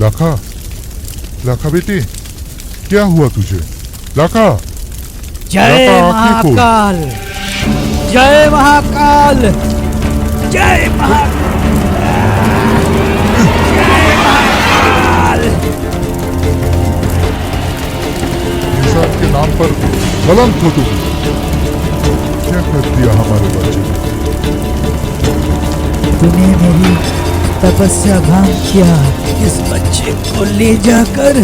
लाखा, लाखा बेटी, क्या हुआ तुझे? लाखा, जय महाकाल, जय महाकाल, जय महाकाल। इंसान के नाम पर कलंक हो तुम। क्या कर दिया हमारे बच्चे ने? तूने मेरी तपस्या भंग किया। इस बच्चे को ले जाकर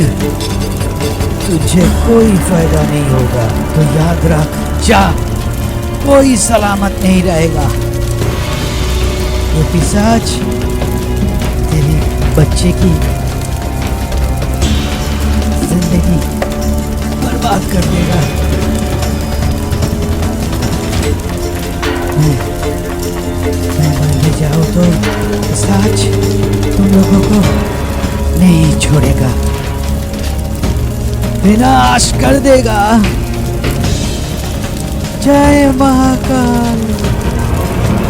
तुझे कोई फायदा नहीं होगा, तो याद रख, जा, कोई सलामत नहीं रहेगा। ये पिशाच तेरे बच्चे की जिंदगी बर्बाद कर देगा। मैं मर जाऊं तो पिशाच तुम लोगों को नहीं छोड़ेगा, विनाश कर देगा। जय महाकाल,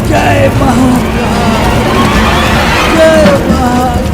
जय महाकाल, जय महाकाल।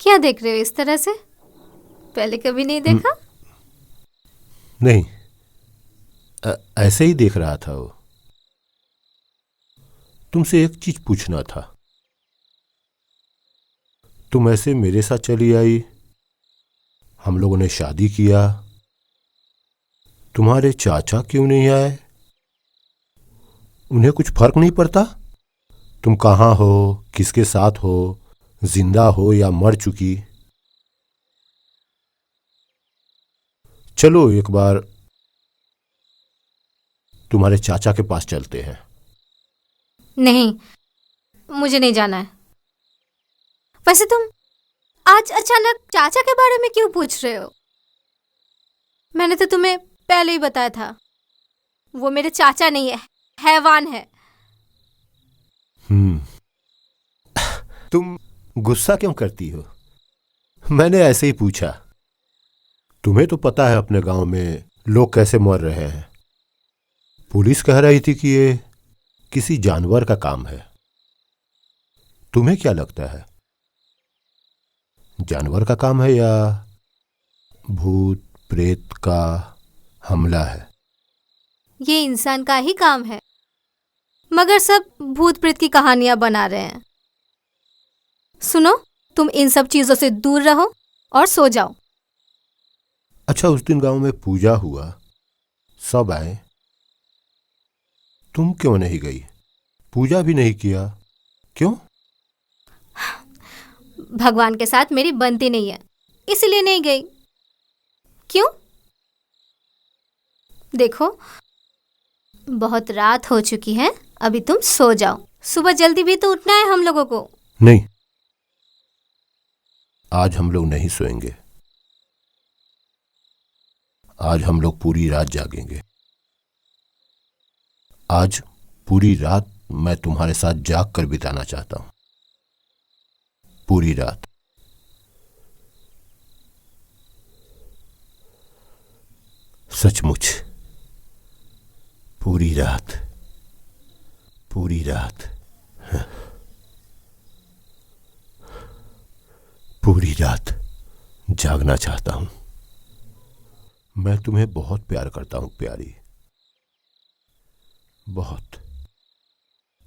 क्या देख रहे हो इस तरह से? पहले कभी नहीं देखा? नहीं, ऐसे ही देख रहा था। वो तुमसे एक चीज पूछना था। तुम ऐसे मेरे साथ चली आई, हम लोगों ने शादी किया, तुम्हारे चाचा क्यों नहीं आए? उन्हें कुछ फर्क नहीं पड़ता तुम कहाँ हो, किसके साथ हो, जिंदा हो या मर चुकी? चलो एक बार तुम्हारे चाचा के पास चलते हैं। नहीं, मुझे नहीं जाना है। वैसे तुम आज अचानक चाचा के बारे में क्यों पूछ रहे हो? मैंने तो तुम्हें पहले ही बताया था, वो मेरे चाचा नहीं है, हैवान है। तुम गुस्सा क्यों करती हो? मैंने ऐसे ही पूछा। तुम्हें तो पता है अपने गांव में लोग कैसे मर रहे हैं। पुलिस कह रही थी कि ये किसी जानवर का काम है। तुम्हें क्या लगता है, जानवर का काम है या भूत प्रेत का हमला है? ये इंसान का ही काम है, मगर सब भूत प्रेत की कहानियां बना रहे हैं। सुनो, तुम इन सब चीजों से दूर रहो और सो जाओ। अच्छा, उस दिन गांव में पूजा हुआ, सब आए, तुम क्यों नहीं गई? पूजा भी नहीं किया, क्यों? भगवान के साथ मेरी बनती नहीं है, इसलिए नहीं गई। क्यों? देखो, बहुत रात हो चुकी है, अभी तुम सो जाओ। सुबह जल्दी भी तो उठना है हम लोगों को। नहीं, आज हम लोग नहीं सोएंगे। आज हम लोग पूरी रात जागेंगे। आज पूरी रात मैं तुम्हारे साथ जाग कर बिताना चाहता हूं। पूरी रात। सचमुच पूरी रात, पूरी रात, पूरी रात जागना चाहता हूं। मैं तुम्हें बहुत प्यार करता हूं प्यारी, बहुत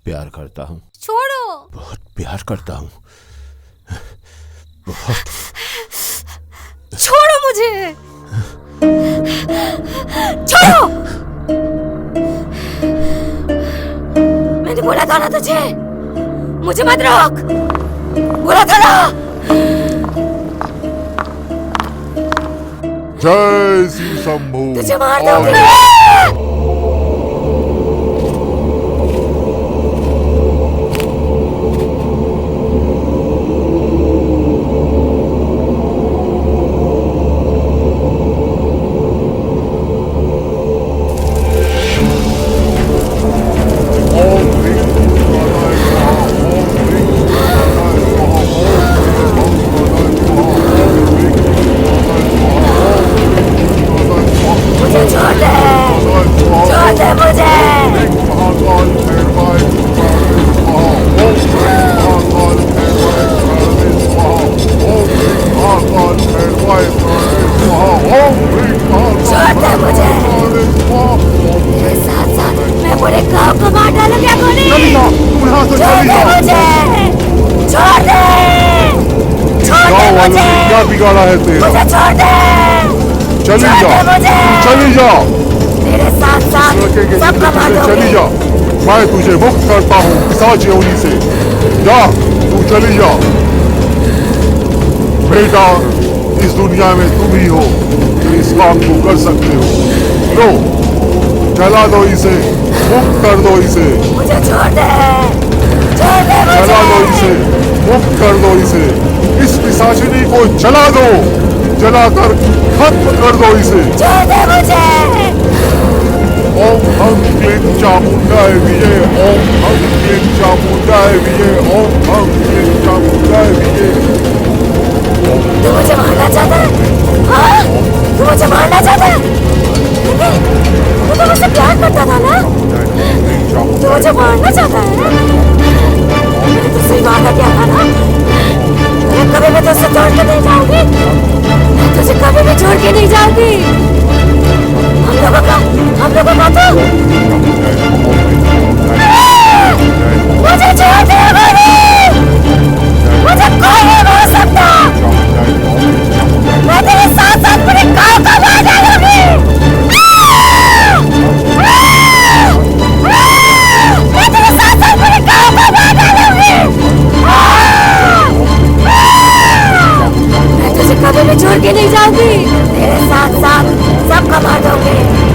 प्यार करता हूं, छोड़ो। बहुत प्यार करता हूं, बहुत। छोड़ो मुझे, छोड़ो। मैंने बोला था ना तुझे, मुझे मत रोक, बोला था ना। जय श्री शंभू। तुझे मार और- दूंगी। मुझे छोड़ दे, छोड़ दे मुझे। छोड़ दे मुझे। तेरे साथ साथ मैं पूरे गांव को मार डालूंगा गोली। छोड़ दे मुझे, छोड़ दे, छोड़ दे मुझे, क्या बिगाड़ा है तेरा? मुझे छोड़ दे, चली छोड़ जा, दे मुझे। चली जा, तेरे साथ साथ लड़के के सबका मार जिंदगी से चली दूंगी। जा। मैं तुझे मुक्त करता हूँ पिशाच योनि से। जा, तू चली जा। बेटा, इस दुनिया में तुम ही हो जो इस काम को कर सकते हो। लो, चला दो इसे, मुक्त कर दो इसे, मुझे छोड़ दे, छोड़ दे चला दो मुझे। इसे, मुक्त कर दो इसे। इस पिशाचिनी को जला दो, जलाकर खत्म कर दो इसे। छोड़ दे मुझे। ओम हम क्लीं चामुंडाय विजय, ओम हम क्लीं चामुंडाय विजय, ओम हम क्लीं चामुंडाय विजय। तू मुझे मारना चाहता है? हाँ? तू मुझे मारना चाहता है? लेकिन तू तो मुझसे प्यार करता था ना? तू मुझे मारना चाहता है? मैंने तुझसे वादा किया था ना? मैं कभी भी तुझसे छोड़ के नहीं जाऊंगी। मैं तुझे कभी भी छोड़ के नहीं जाऊंगी। हम लोगों का तो मुझे छोड़ दे गोली। मुझे कोई नहीं मार सकता। मैं तेरे साथ साथ पूरे गांव को मार डालूंगी। मैं तेरे साथ साथ पूरे गांव को मार डालूंगी। मैं तुझे कभी भी छोड़ के नहीं जाऊंगी। तेरे साथ साथ सबको मार दूंगी।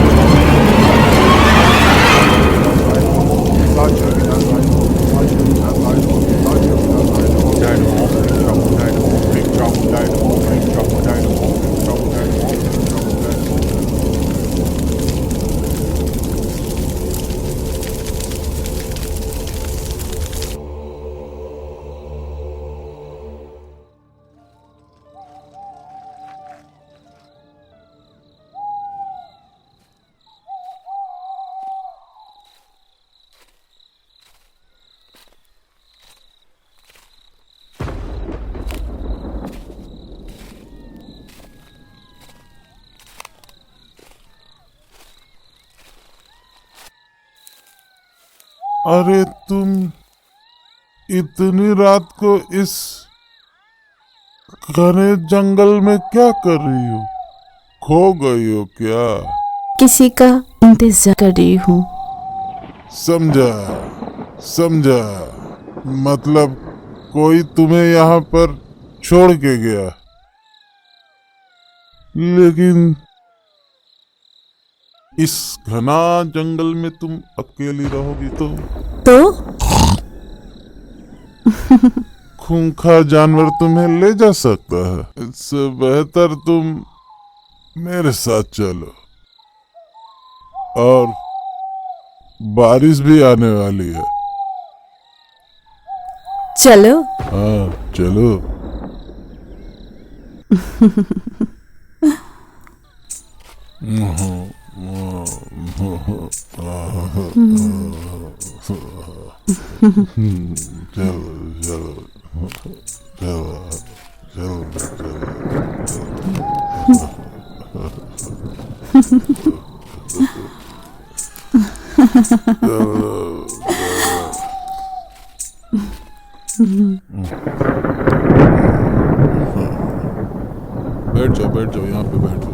अरे तुम इतनी रात को इस घने जंगल में क्या कर रही हो? खो गई हो क्या? किसी का इंतजार कर रही हूँ। समझा समझा, मतलब कोई तुम्हें यहाँ पर छोड़ के गया। लेकिन इस घना जंगल में तुम अकेली रहोगी तो खूंखार जानवर तुम्हें ले जा सकता है। इससे बेहतर तुम मेरे साथ चलो। और बारिश भी आने वाली है। चलो। हाँ चलो। चलो चलो चलो चलो चलो। बैठ जाओ यहाँ पे बैठ जाओ।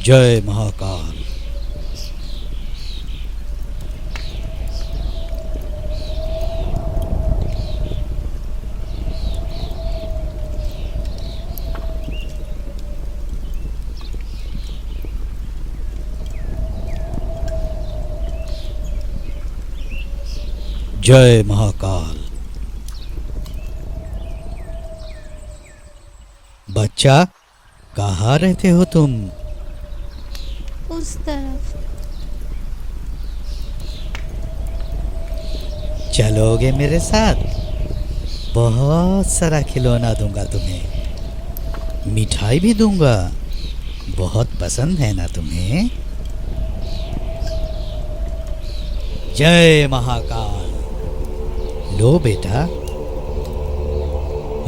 जय महाकाल। जय महाकाल। बच्चा, कहाँ रहते हो तुम? उस तरफ। चलोगे मेरे साथ? बहुत सारा खिलौना दूंगा तुम्हें, मिठाई भी दूंगा। बहुत पसंद है ना तुम्हें? जय महाकाल। लो बेटा,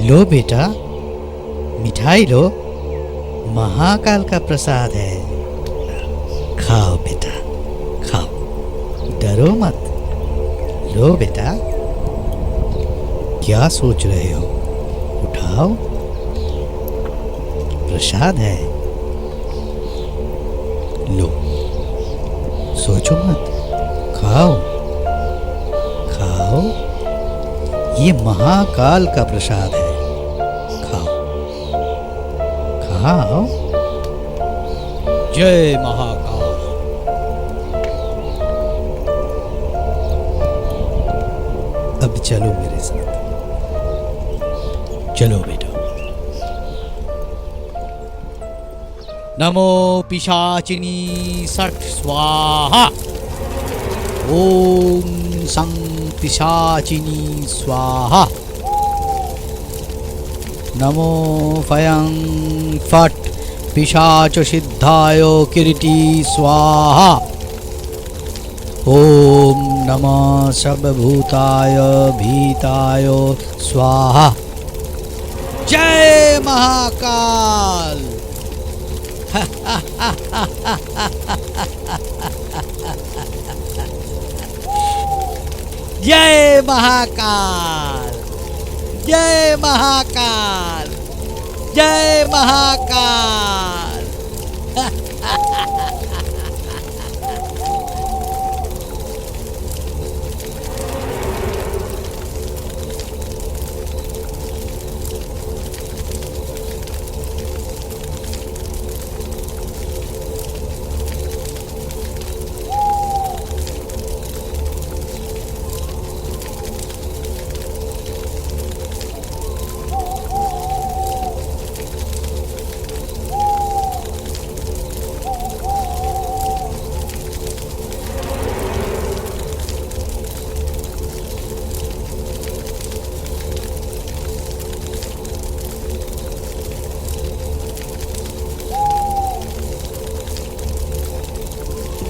लो बेटा, मिठाई लो। महाकाल का प्रसाद है। खाओ बेटा, खाओ, डरो मत। लो बेटा, क्या सोच रहे हो? उठाओ, प्रसाद है। लो, सोचो मत, खाओ खाओ, ये महाकाल का प्रसाद है। खाओ खाओ। जय महाकाल। अब चलो मेरे साथ, चलो बेटा। नमो पिशाचिनी सठ स्वाहा। ओम सं पिशाचिनी स्वाहा। नमो फयं फट पिशाच सिद्धाय किरीटी स्वाहा। ओम नमः सर्वभूताय भीताय स्वाहा। जय महाकाल। जय महाकाल, जय महाकाल, जय महाकाल।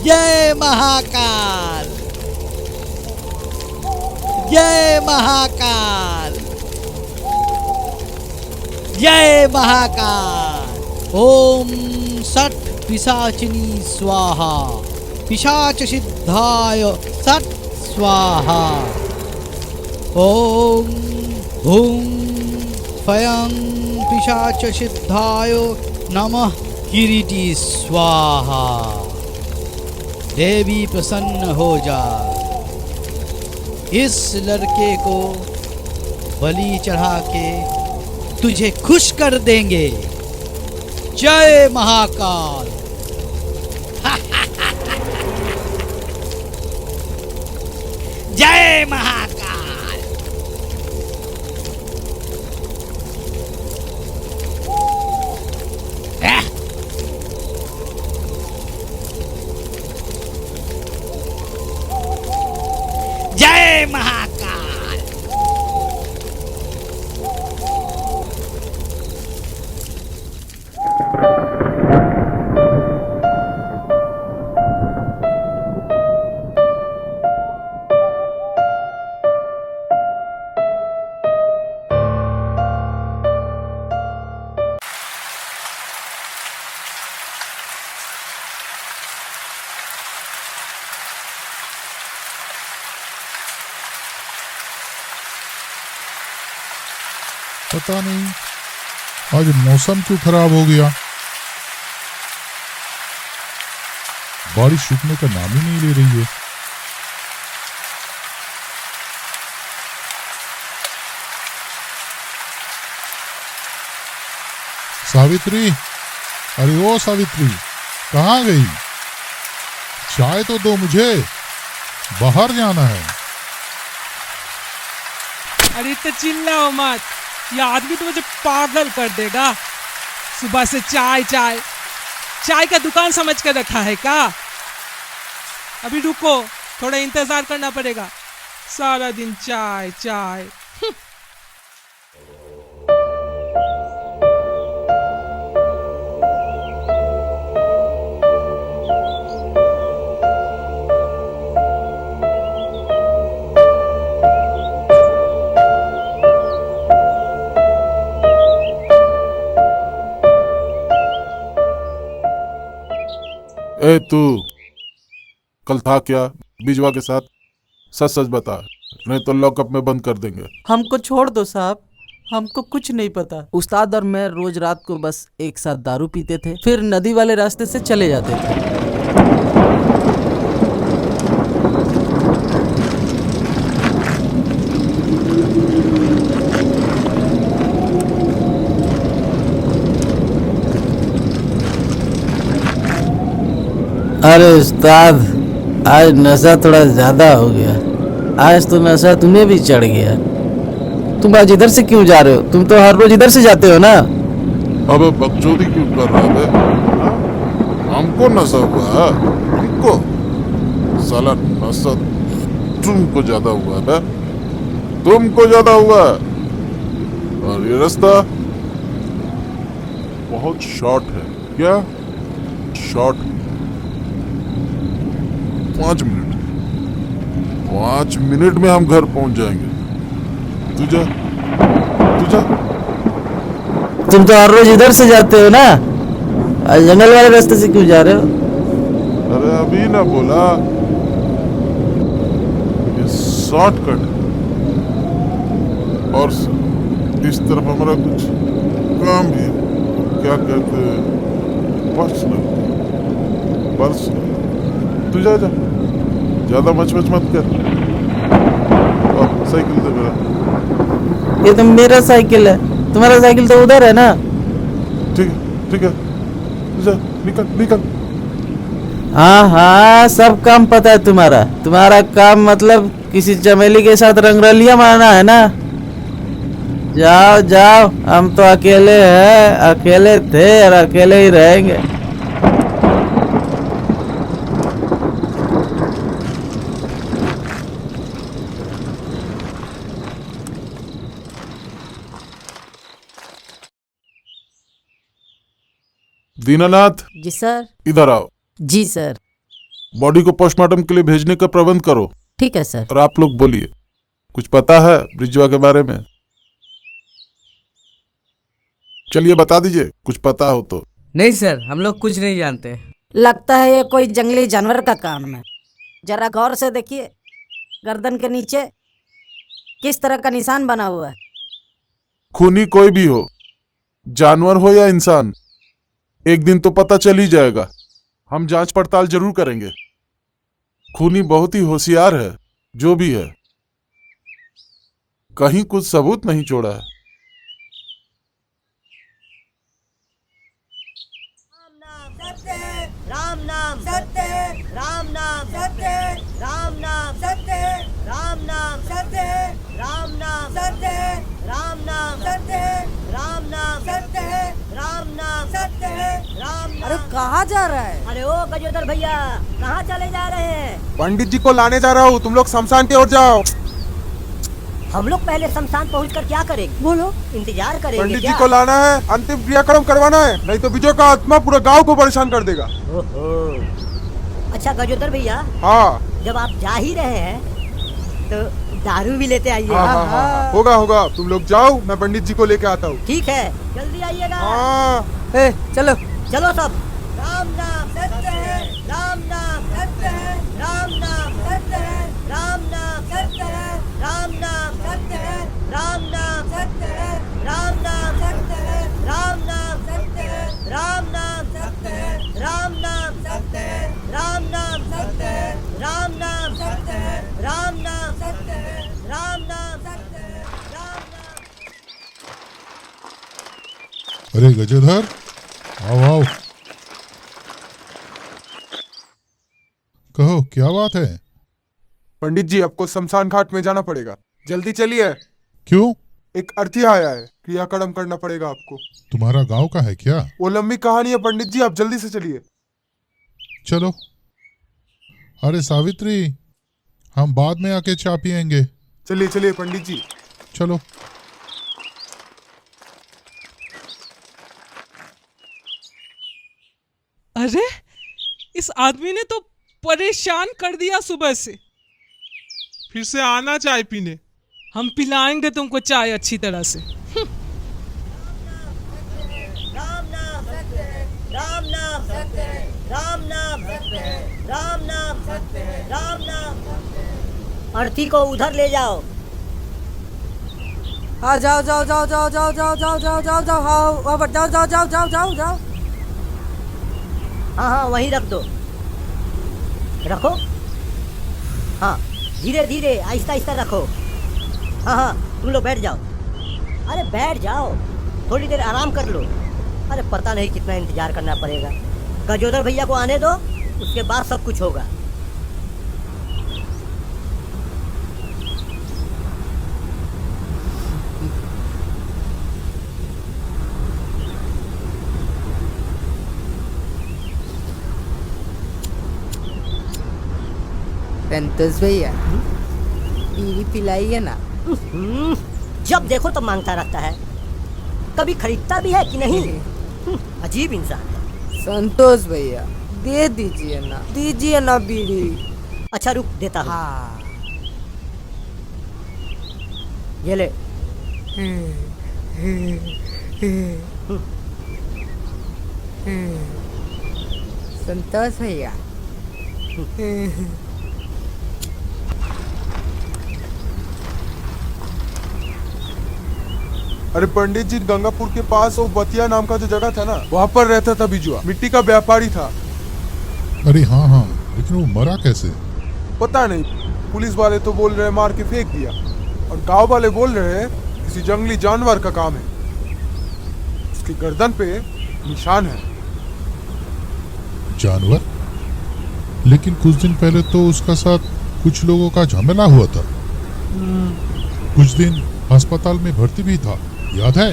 जय महाकाल, जय महाकाल, जय महाकाल। ओम सठ पिशाचिनी स्वाहा। पिशाच सिद्धाय सठ स्वाहा। ओम हुं फयं पिशाच सिद्धाय नमः किरीटी स्वाहा। देवी प्रसन्न हो जा, इस लड़के को बलि चढ़ा के तुझे खुश कर देंगे। जय महाकाल। जय महाकाल। जय महाकाल। पता नहीं आज मौसम क्यों खराब हो गया। बारिश रुकने का नाम ही नहीं ले रही है। सावित्री, अरे ओ सावित्री, कहाँ गई? चाय तो दो मुझे, बाहर जाना है। अरे तो चिल्लाओ मत, ये आदमी तो मुझे पागल कर देगा। सुबह से चाय चाय चाय का दुकान समझ कर रखा है क्या? अभी रुको, थोड़ा इंतजार करना पड़ेगा। सारा दिन चाय चाय। ए तू कल था क्या बिजवा के साथ? सच सच बता, नहीं तो लॉकअप में बंद कर देंगे। हमको छोड़ दो साहब, हमको कुछ नहीं पता। उस्ताद और मैं रोज रात को बस एक साथ दारू पीते थे, फिर नदी वाले रास्ते से चले जाते थे। अरे उस्ताद, आज नशा थोड़ा ज्यादा हो गया। आज तो नशा तुम्हें भी चढ़ गया। तुम आज इधर से क्यों जा रहे हो? तुम तो हर रोज इधर से जाते हो ना। अबे बकचोदी क्यों कर रहा है? हमको नशा हुआ है? हमको साला नशा तुमको ज्यादा हुआ है, तुमको ज्यादा हुआ है। और ये रास्ता बहुत शॉर्ट है। क्या शॉर्ट? 5 मिनट, 5 मिनट में हम घर पहुंच जाएंगे। तू जा, तू जा। तुम तो हर रोज इधर से जाते हो ना, आज जंगल वाले रास्ते से क्यों जा रहे हो? अरे अभी ना बोला, ये शॉर्टकट है। और इस तरफ हमारा कुछ काम भी है, क्या कहते हैं, पर्सनल। तू जा जा, ज्यादा मच मत कर। और साइकिल दे मेरा। ये तो मेरा साइकिल है, तुम्हारा साइकिल तो उधर है ना। ठीक है, तू जा, निकल। हाँ हाँ, सब काम पता है तुम्हारा। तुम्हारा काम मतलब किसी चमेली के साथ रंगरलिया मारना है ना। जाओ जाओ, हम तो अकेले हैं, अकेले थे और अकेले ही रहेंगे। दीनानाथ, जी सर। इधर आओ। जी सर। बॉडी को पोस्टमार्टम के लिए भेजने का प्रबंध करो। ठीक है सर। और आप लोग बोलिए, कुछ पता है ब्रिजवा के बारे में? चलिए बता दीजिए, कुछ पता हो तो। नहीं सर, हम लोग कुछ नहीं जानते। लगता है ये कोई जंगली जानवर का काम है। जरा गौर से देखिए, गर्दन के नीचे किस तरह का निशान बना हुआ है। खूनी कोई भी हो, जानवर हो या इंसान, एक दिन तो पता चल ही जाएगा। हम जांच पड़ताल जरूर करेंगे। खूनी बहुत ही होशियार है, जो भी है, कहीं कुछ सबूत नहीं छोड़ा है। राम नाम सत्य, राम नाम सत्य, राम नाम सत्य, राम नाम सत्य, राम नाम सत्य, राम नाम सत्य, राम नाम सत्य, राम नाम सत्य, राम नाम। अरे कहाँ जा रहा है? अरे ओ गजोदर भैया, कहाँ चले जा रहे हैं? पंडित जी को लाने जा रहा हूँ, तुम लोग शमशान की ओर जाओ। हम लोग पहले शमशान पहुंचकर क्या करेंगे? बोलो। इंतजार करेंगे पंडित क्या? जी को लाना है, अंतिम क्रियाक्रम करवाना है, नहीं तो विजय का आत्मा पूरे गांव को परेशान कर देगा। ओहो। अच्छा गजोदर भैया, हाँ जब आप जा ही रहे हैं तो दारू भी लेते आइए। हाँ। होगा, तुम लोग जाओ, मैं पंडित जी को लेके आता हूँ। ठीक है, जल्दी आइएगा। हाँ। चलो चलो सब। राम नाम सत्य है, राम नाम सत्य है, राम नाम सत्य है, राम नाम सत्य है, राम नाम सत्य है, राम नाम सत्य है, राम नाम सत्य है, राम नाम सत्य है, राम नाम सत्य है, राम नाम सत्य है, राम नाम सत्य है, राम नाम सत्य है, राम नाम सत्य है, राम नाम सत्य है, राम नाम। अरे गजोधर, आओ। कहो, क्या बात है? पंडित जी, आपको शमशान घाट में जाना पड़ेगा, जल्दी चलिए। क्यों? एक अर्थी आया है, क्रियाक्रम करना पड़ेगा आपको। तुम्हारा गांव का है क्या? वो लंबी कहानी है पंडित जी, आप जल्दी से चलिए। चलो। अरे सावित्री, हम बाद में आके चाय पियेंगे। चलिए पंडित जी। चलो। अरे इस आदमी ने तो परेशान कर दिया सुबह से। फिर से आना चाय पीने। हम पिलाएंगे तुमको चाय अच्छी तरह से। राम नाम सत्य है, राम नाम सत्य है, राम नाम राम नाम। अर्थी को उधर ले जाओ। हाँ जाओ जाओ जाओ जाओ जाओ जाओ जाओ जाओ जाओ जाओ हाँ वहाँ पर जाओ जाओ जाओ जाओ जाओ जाओ। हाँ हाँ वहीं रख दो। रखो। हाँ धीरे धीरे आहिस्ता आहिस्ता रखो। हाँ हाँ तुम लोग बैठ जाओ। अरे बैठ जाओ, थोड़ी देर आराम कर लो। अरे पता नहीं कितना इंतजार करना पड़ेगा। गजोदर भैया को आने दो, उसके बाद सब कुछ होगा। संतोष भैया बीड़ी पिलाइए ना। जब देखो तब मांगता रहता है, कभी खरीदता भी है कि नहीं? अजीब इंसान है। संतोष भैया दे दीजिए ना बीड़ी। अच्छा रुक देता हूँ। हाँ ये ले। संतोष भैया अरे पंडित जी, गंगापुर के पास वो बतिया नाम का जो जगह था ना, वहाँ पर रहता था बिजुआ। मिट्टी का व्यापारी था। अरे हाँ हाँ, लेकिन वो मरा कैसे? पता नहीं, पुलिस वाले तो बोल रहे मार के फेंक दिया, और गांव वाले बोल रहे हैं किसी जंगली जानवर का काम है। उसकी गर्दन पे निशान है। जानवर? लेकिन कुछ दिन पहले तो उसका साथ कुछ लोगों का झमेला हुआ था। कुछ दिन अस्पताल में भर्ती भी था, याद है?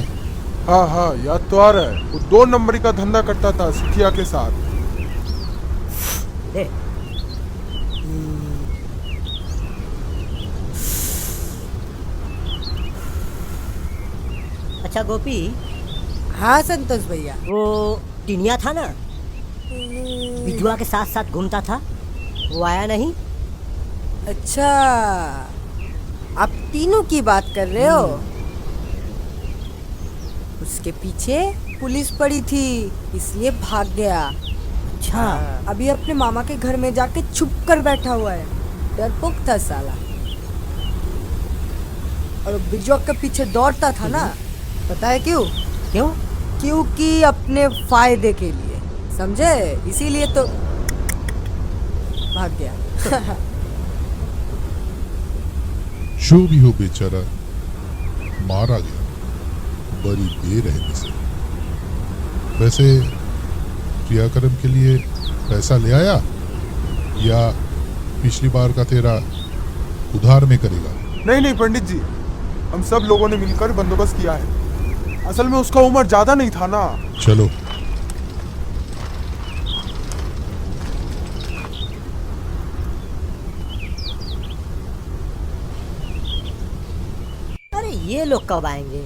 हाँ हाँ याद तो आ रहा है। वो 2 नंबरी का धंधा करता था सिखिया के साथ। ले। अच्छा गोपी, हाँ संतोष भैया वो टिनिया था ना, बिजुआ के साथ साथ घूमता था, वो आया नहीं? अच्छा आप तीनों की बात कर रहे हो? उसके पीछे पुलिस पड़ी थी इसलिए भाग गया। अच्छा अभी अपने मामा के घर में जाके छुप कर बैठा हुआ है, डरपोक था साला। और बिजुआ के पीछे दौड़ता था ना, पता है क्यों? क्यों? क्योंकि अपने फायदे के लिए, समझे? इसीलिए तो भाग गया। जो भी हो बेचारा मारा गया बड़ी बेरहमी से। वैसे क्रियाक्रम के लिए पैसा ले आया या पिछली बार का तेरा उधार में करेगा? नहीं पंडित जी, हम सब लोगों ने मिलकर बंदोबस्त किया है। असल में उसका उम्र ज्यादा नहीं था ना। चलो। अरे ये लोग कब आएंगे?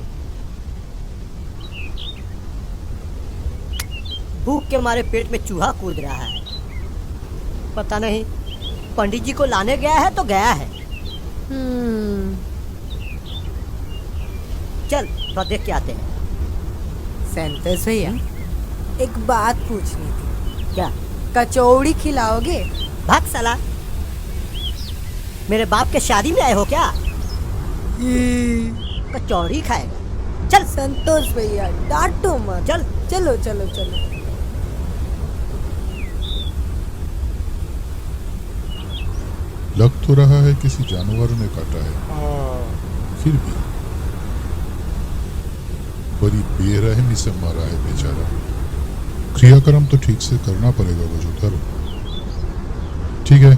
भूख के मारे पेट में चूहा कूद रहा है। पता नहीं पंडित जी को लाने गया है तो गया है। चल थोड़ा देख के आते हैं। संतोष भैया एक बात पूछनी थी। क्या? कचौड़ी खिलाओगे? भाग साला, मेरे बाप के शादी में आए हो क्या? कचौड़ी खाएगा? चल। संतोष भैया डांटो मत। चल। चलो चलो चलो। लग तो रहा है किसी जानवर ने काटा है, फिर भी बड़ी बेरहमी से मारा है बेचारा। क्रियाक्रम तो ठीक से करना पड़ेगा गजोदर। ठीक है,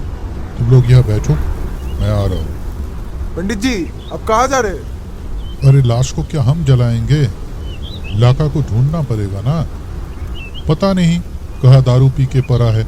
तुम लोग यहाँ बैठो, मैं आ रहा हूँ। पंडित जी अब कहाँ जा रहे? अरे लाश को क्या हम जलाएंगे? लाका को ढूंढना पड़ेगा ना। पता नहीं कहाँ दारू पी के पड़ा है।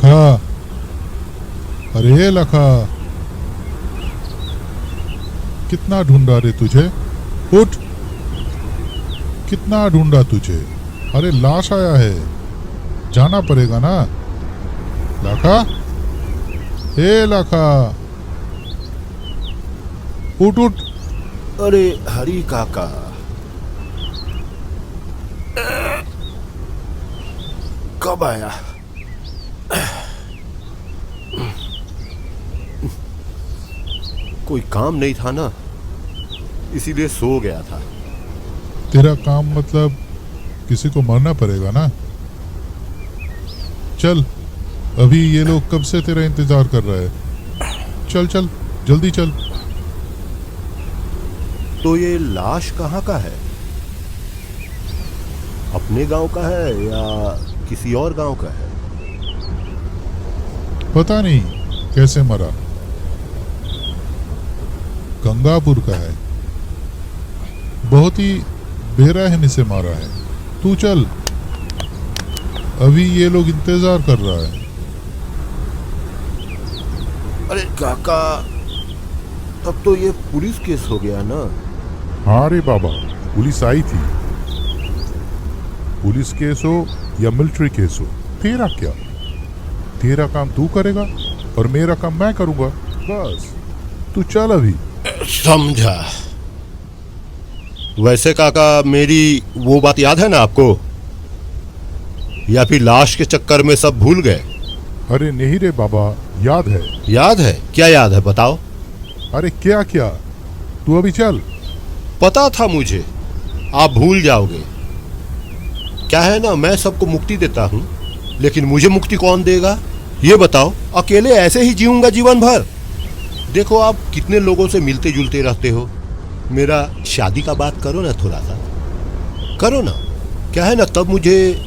लखा, अरे लखा, कितना ढूंढा रे तुझे? उठ, कितना ढूंढा तुझे? अरे लाश आया है, जाना पड़ेगा ना। लखा, हे लखा, उठ उठ। अरे हरी काका, कब आया? कोई काम नहीं था ना, इसीलिए सो गया था। तेरा काम मतलब किसी को मरना पड़ेगा ना। चल, अभी ये लोग कब से तेरा इंतजार कर रहे हैं। चल चल, जल्दी चल। तो ये लाश कहाँ का है? अपने गांव का है या किसी और गांव का है? पता नहीं कैसे मरा, गंगापुर का है। बहुत ही बेरहमी से मारा है। तू चल, अभी ये लोग इंतजार कर रहा है। अरे काका, तब तो ये पुलिस केस हो गया ना। हाँ रे बाबा, पुलिस आई थी। पुलिस केस हो या मिलिट्री केस हो, तेरा क्या? तेरा काम तू करेगा और मेरा काम मैं करूंगा, बस। तू चल अभी। समझा। वैसे काका, मेरी वो बात याद है ना आपको, या फिर लाश के चक्कर में सब भूल गए? अरे नहीं रे बाबा, याद है। याद है? क्या याद है, बताओ। अरे क्या क्या, तू अभी चल। पता था मुझे आप भूल जाओगे। क्या है ना, मैं सबको मुक्ति देता हूँ, लेकिन मुझे मुक्ति कौन देगा ये बताओ। अकेले ऐसे ही जीऊंगा जीवन भर? देखो, आप कितने लोगों से मिलते जुलते रहते हो। मेरा शादी का बात करो ना, थोड़ा सा करो ना। क्या है ना, तब मुझे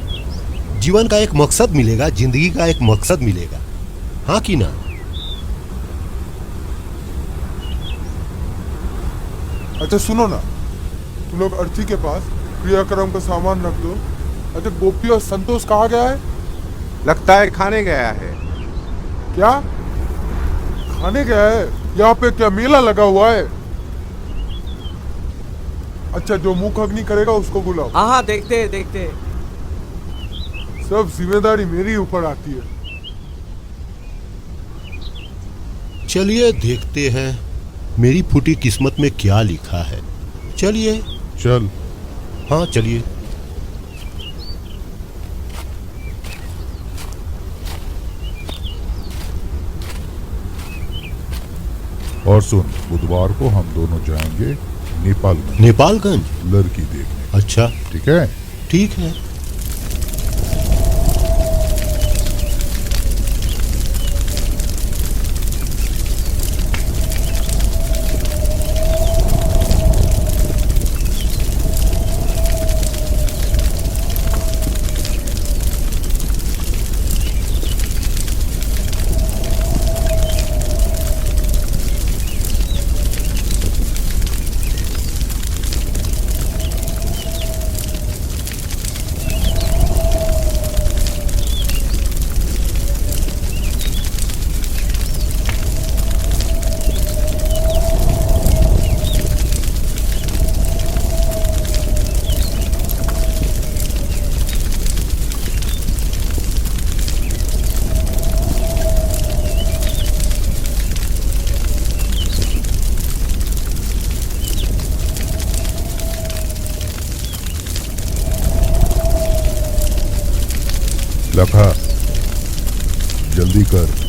जीवन का एक मकसद मिलेगा, जिंदगी का एक मकसद मिलेगा। हाँ कि ना? अच्छा सुनो ना, तुम लोग अर्थी के पास क्रियाक्रम का सामान रख दो। अच्छा, गोपी और संतोष कहाँ गया है? लगता है खाने गया है। क्या खाने गया है? यहाँ पे क्या मेला लगा हुआ है? अच्छा, जो मुख अग्नि करेगा उसको बुलाओ। हाँ, देखते देखते। सब जिम्मेदारी मेरी ऊपर आती है। चलिए देखते हैं मेरी फूटी किस्मत में क्या लिखा है। चलिए। चल। हाँ चलिए। और सुन, बुधवार को हम दोनों जाएंगे नेपालगंज। नेपालगंज? लड़की देखने। अच्छा, ठीक है। ठीक है। लखा, जल्दी कर।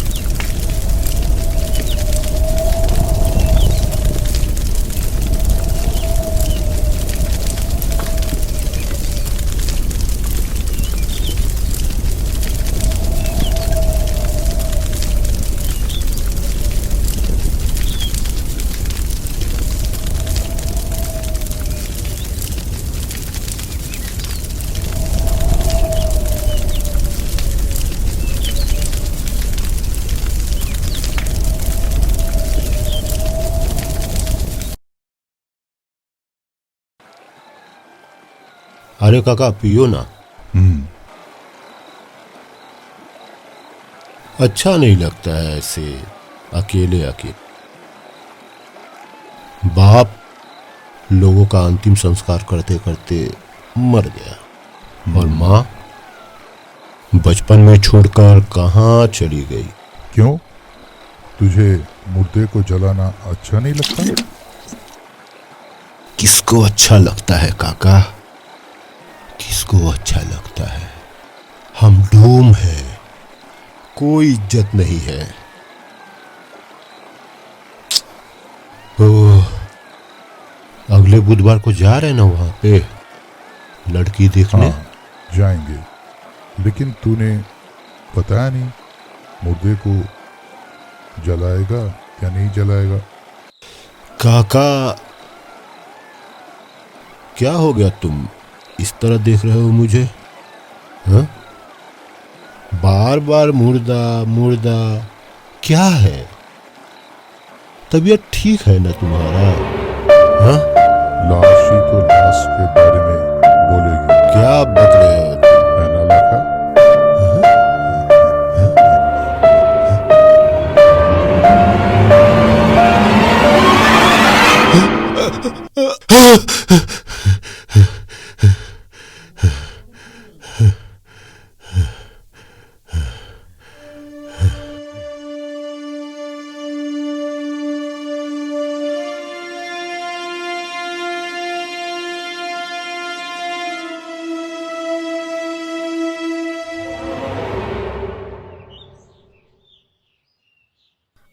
अरे काका, पियो ना। अच्छा नहीं लगता है ऐसे अकेले अकेले। बाप लोगों का अंतिम संस्कार करते करते मर गया और माँ बचपन में छोड़कर कहाँ चली गई। क्यों? तुझे मुर्दे को जलाना अच्छा नहीं लगता? किसको अच्छा लगता है काका, किसको अच्छा लगता है? हम डूम हैं, कोई इज्जत नहीं है। ओह, अगले बुधवार को जा रहे ना वहां पे लड़की देखने? हाँ, जाएंगे, लेकिन तूने बताया नहीं मुर्दे को जलाएगा या नहीं जलाएगा। काका क्या हो गया, तुम इस तरह देख रहे हो मुझे? हाँ? बार बार मुर्दा मुर्दा क्या है? तबीयत ठीक है ना तुम्हारा? हाँ? लाश ही तो लाश के बारे में बोलेगी। क्या बक रहे हो? है ना लाखा?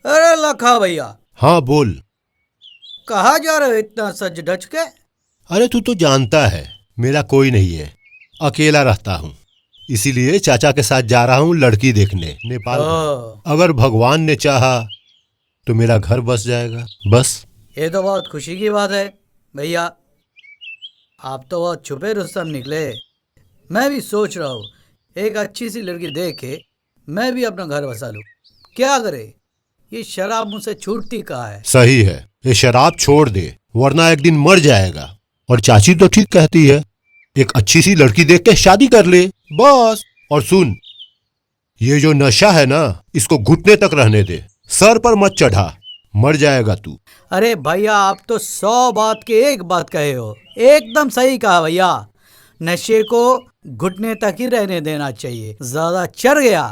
अरे लखा भैया, हाँ बोल। कहाँ जा रहे हो इतना सज धज के? अरे तू तो जानता है मेरा कोई नहीं है, अकेला रहता हूँ, इसीलिए चाचा के साथ जा रहा हूँ लड़की देखने नेपाल। अगर भगवान ने चाहा तो मेरा घर बस जाएगा, बस। ये तो बहुत खुशी की बात है भैया, आप तो बहुत छुपे रुस्तम निकले। मैं भी सोच रहा हूँ एक अच्छी सी लड़की देख के मैं भी अपना घर बसा लूँ। क्या करे, ये शराब मुझसे छूटती कहाँ है। सही है, ये शराब छोड़ दे वरना एक दिन मर जाएगा। और चाची तो ठीक कहती है, एक अच्छी सी लड़की देख के शादी कर ले बस। और सुन, ये जो नशा है ना इसको घुटने तक रहने दे, सर पर मत चढ़ा, मर जाएगा तू। अरे भैया आप तो 100 बात के एक बात कहे हो, एकदम सही कहा भैया। नशे को घुटने तक ही रहने देना चाहिए, ज्यादा चढ़ गया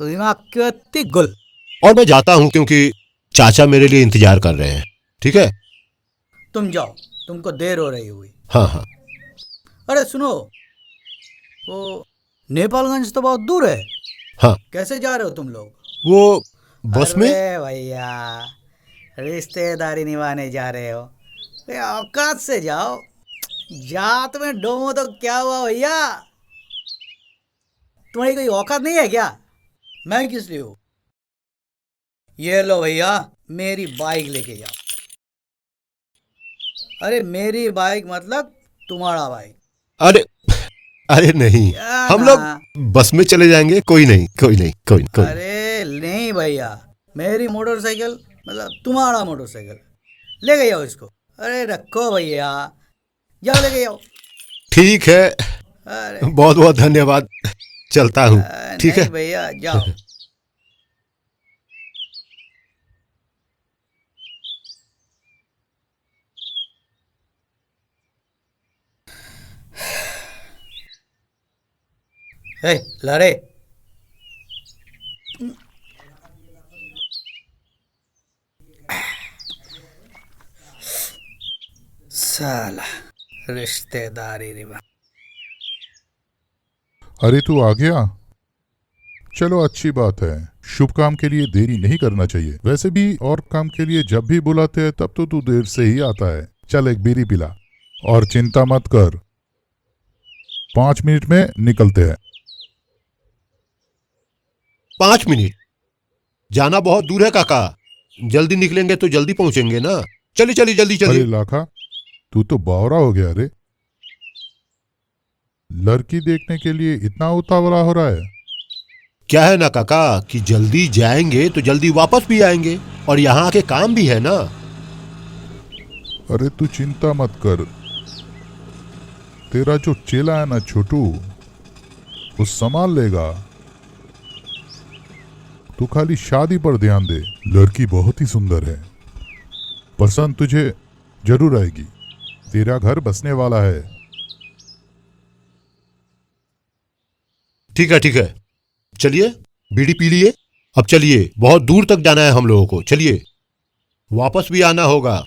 तो दिमाग की गुल। और मैं जाता हूँ क्योंकि चाचा मेरे लिए इंतजार कर रहे हैं, ठीक है? तुम जाओ, तुमको देर हो रही हुई। हाँ हाँ। अरे सुनो, वो नेपालगंज तो बहुत दूर है। हाँ। कैसे जा रहे हो तुम लोग? वो बस में। अरे भैया रिश्तेदारी निभाने जा रहे हो, औकात से जाओ, जात में डोमो तो क्या हुआ भैया, तुम्हारी कोई औकात नहीं है क्या? मैं किस लिए हूँ? ये लो भैया मेरी बाइक लेके जाओ। अरे मेरी बाइक मतलब तुम्हारा बाइक। अरे अरे नहीं, हम लोग बस में चले जाएंगे, कोई नहीं कोई नहीं कोई नहीं, कोई। अरे नहीं भैया, मेरी मोटरसाइकिल मतलब तुम्हारा मोटरसाइकिल, लेके जाओ इसको। अरे रखो भैया, जाओ लेके जाओ। ठीक है, बहुत बहुत धन्यवाद, चलता हूँ। ठीक है भैया, जाओ। लड़े साला रिश्तेदारी निभा। अरे तू आ गया, चलो अच्छी बात है। शुभ काम के लिए देरी नहीं करना चाहिए। वैसे भी और काम के लिए जब भी बुलाते हैं तब तो तू देर से ही आता है। चल एक बीड़ी पिला और चिंता मत कर, 5 मिनट में निकलते हैं। 5 मिनट? जाना बहुत दूर है काका, जल्दी निकलेंगे तो जल्दी पहुंचेंगे ना। चलिए चलिए जल्दी चलिए। अरे लाखा तू तो बावरा हो गया रे, लड़की देखने के लिए इतना उतावला हो रहा है। क्या है ना काका कि जल्दी जाएंगे तो जल्दी वापस भी आएंगे, और यहाँ के काम भी है ना। अरे तू चिंता मत कर, तेरा जो चेला है ना छोटू, वो संभाल लेगा। तू खाली शादी पर ध्यान दे। लड़की बहुत ही सुंदर है, पसंद तुझे जरूर आएगी। तेरा घर बसने वाला है। ठीक है ठीक है, चलिए बीड़ी पी लिए। अब चलिए, बहुत दूर तक जाना है हम लोगों को। चलिए, वापस भी आना होगा।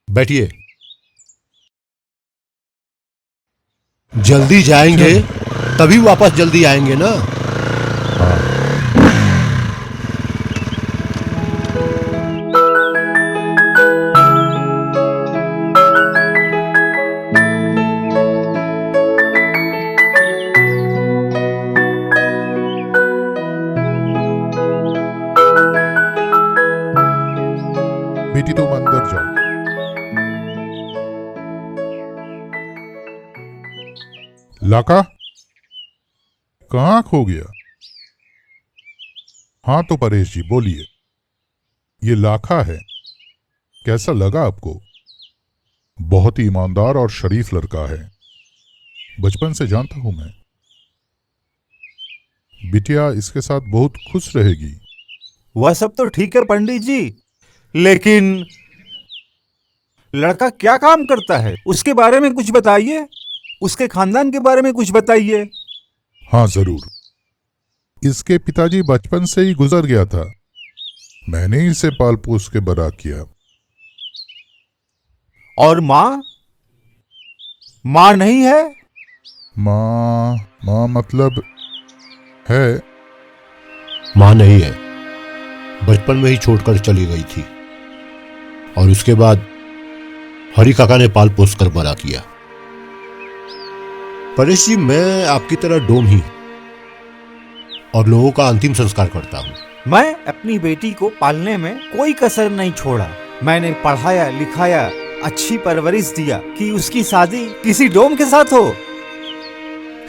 बैठिए। जल्दी जाएंगे तभी वापस जल्दी आएंगे ना। बेटी तुम अंदर जाओ। लाका कहाँ खो गया? हाँ तो परेश जी बोलिए, ये लाखा है, कैसा लगा आपको? बहुत ही ईमानदार और शरीफ लड़का है, बचपन से जानता हूं मैं। बिटिया इसके साथ बहुत खुश रहेगी। वह सब तो ठीक है पंडित जी, लेकिन लड़का क्या काम करता है? उसके बारे में कुछ बताइए, उसके खानदान के बारे में कुछ बताइए। हाँ जरूर। इसके पिताजी बचपन से ही गुजर गया था, मैंने ही इसे पाल पोस के बड़ा किया। और माँ? माँ नहीं है? माँ मतलब है? मां नहीं है, बचपन में ही छोड़कर चली गई थी और उसके बाद हरि काका ने पाल पोस कर बड़ा किया। परेश जी, मैं आपकी तरह डोम ही और लोगों का अंतिम संस्कार करता हूं। मैं अपनी बेटी को पालने में कोई कसर नहीं छोड़ा। मैंने पढ़ाया लिखाया, अच्छी परवरिश दिया कि उसकी शादी किसी डोम के साथ हो।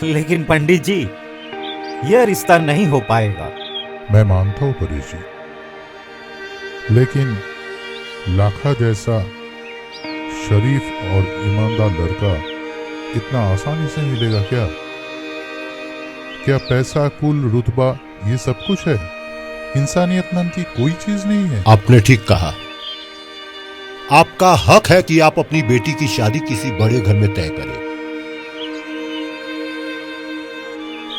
लेकिन पंडित जी, यह रिश्ता नहीं हो पाएगा। मैं मानता हूं परेश जी, लेकिन लाखा जैसा शरीफ और ईमानदार लड़का इतना आसानी से मिलेगा क्या? क्या पैसा, कुल, रुतबा ये सब कुछ है? इंसानियत नाम की कोई चीज नहीं है। आपने ठीक कहा। आपका हक है कि आप अपनी बेटी की शादी किसी बड़े घर में तय करें।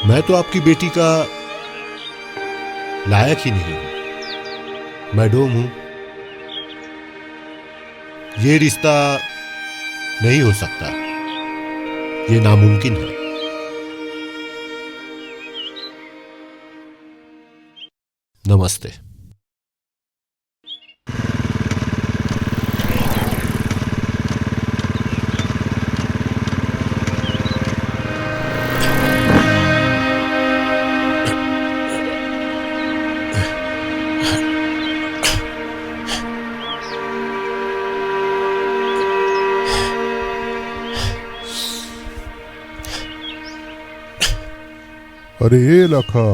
मैं तो आपकी बेटी का लायक ही नहीं हूं। मैं डोम हूं। ये रिश्ता नहीं हो सकता, ये नामुमकिन है। नमस्ते। अरे ये लखा,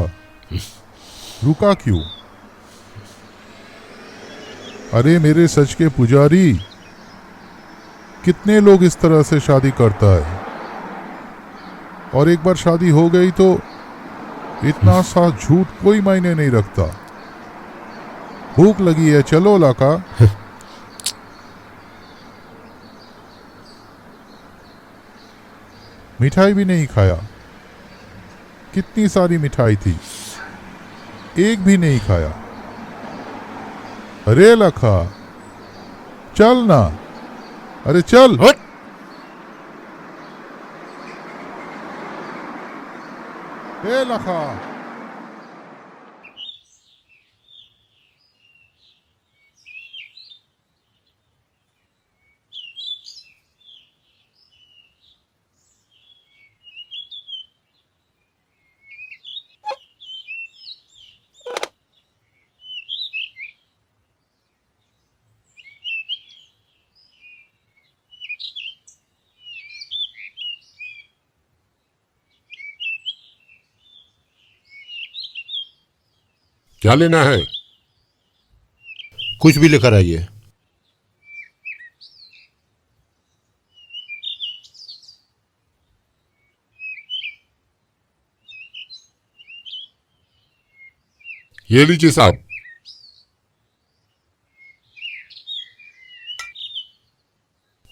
रुका क्यों? अरे मेरे सच के पुजारी, कितने लोग इस तरह से शादी करता है, और एक बार शादी हो गई तो इतना सा झूठ कोई मायने नहीं रखता। भूख लगी है, चलो लाका। मिठाई भी नहीं खाया, कितनी सारी मिठाई थी, एक भी नहीं खाया। अरे लखा चल ना, अरे चल। ए लखा, क्या लेना है? कुछ भी लेकर आइए। ये लीजिए साहब।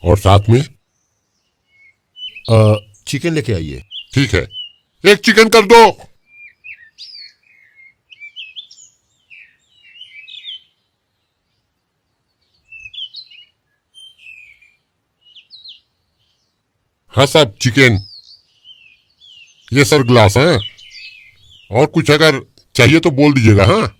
और साथ में चिकन लेके आइए। ठीक है, एक चिकन कर दो। हाँ साहब, चिकन। ये सर ग्लास है, और कुछ अगर चाहिए तो बोल दीजिएगा। हाँ,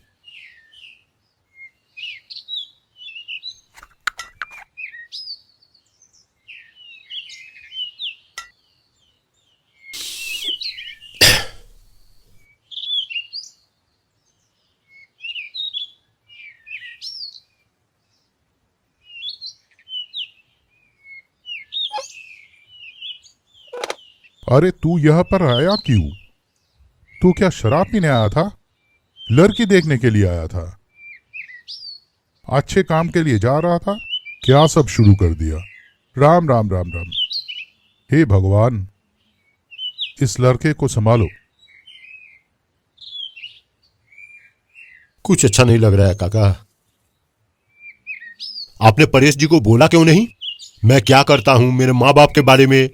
अरे तू यहाँ पर आया क्यों? तू क्या शराब पीने आया था? लड़की देखने के लिए आया था? अच्छे काम के लिए जा रहा था? क्या सब शुरू कर दिया? राम राम राम राम। हे भगवान, इस लड़के को संभालो। कुछ अच्छा नहीं लग रहा है काका। आपने परेश जी को बोला क्यों नहीं? मैं क्या करता हूं, मेरे माँ बाप के बारे में।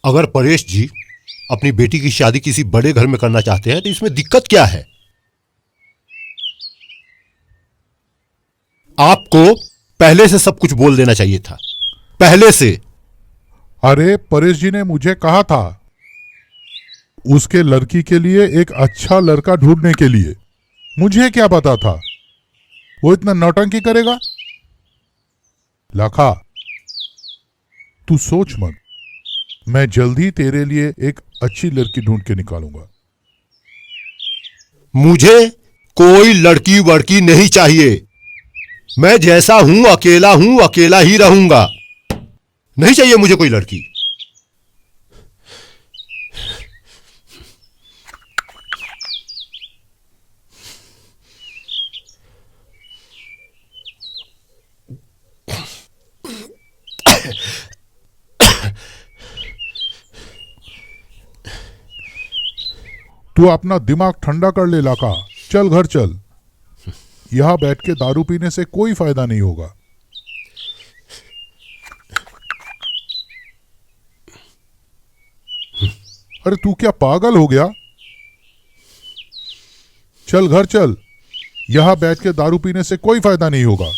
अगर परेश जी अपनी बेटी की शादी किसी बड़े घर में करना चाहते हैं तो इसमें दिक्कत क्या है? आपको पहले से सब कुछ बोल देना चाहिए था, पहले से। अरे परेश जी ने मुझे कहा था उसके लड़की के लिए एक अच्छा लड़का ढूंढने के लिए। मुझे क्या पता था वो इतना नौटंकी करेगा। लाखा, तू सोच मत, मैं जल्दी तेरे लिए एक अच्छी लड़की ढूंढ के निकालूंगा। मुझे कोई लड़की वड़की नहीं चाहिए। मैं जैसा हूं अकेला ही रहूंगा। नहीं चाहिए मुझे कोई लड़की। तू अपना दिमाग ठंडा कर ले लाका। चल घर चल। यहां बैठ के दारू पीने से कोई फायदा नहीं होगा। अरे तू क्या पागल हो गया? चल घर चल। यहां बैठ के दारू पीने से कोई फायदा नहीं होगा।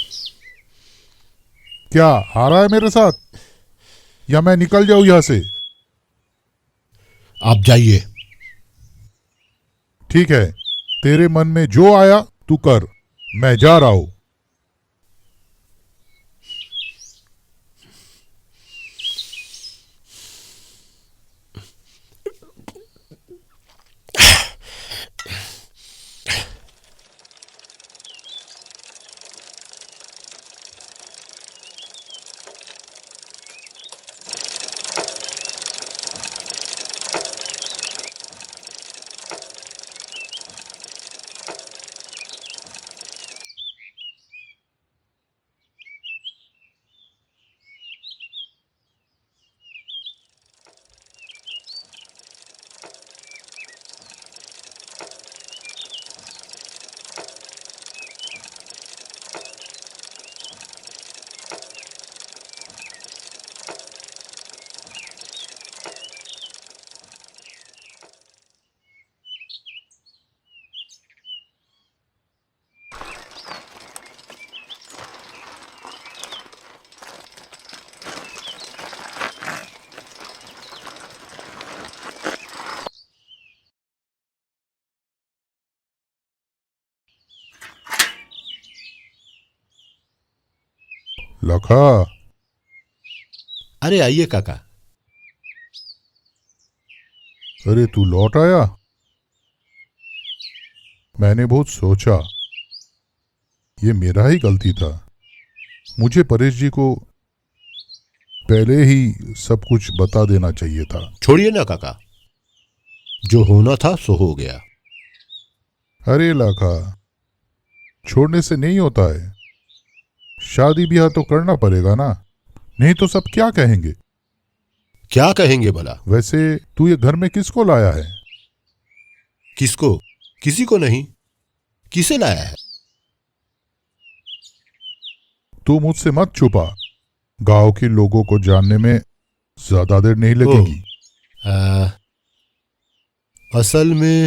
क्या आ रहा है मेरे साथ, या मैं निकल जाऊं यहां से? आप जाइए। ठीक है, तेरे मन में जो आया तू कर। मैं जा रहा हूं। लखा। अरे आइए काका। अरे तू लौट आया? मैंने बहुत सोचा, ये मेरा ही गलती था। मुझे परेश जी को पहले ही सब कुछ बता देना चाहिए था। छोड़िए ना काका, जो होना था सो हो गया। अरे लाखा, छोड़ने से नहीं होता है। शादी ब्याह तो करना पड़ेगा ना, नहीं तो सब क्या कहेंगे? क्या कहेंगे भला? वैसे तू ये घर में किसको लाया है? किसको? किसी को नहीं। किसे लाया है? तू मुझसे मत छुपा, गांव के लोगों को जानने में ज्यादा देर नहीं लगेगी। असल में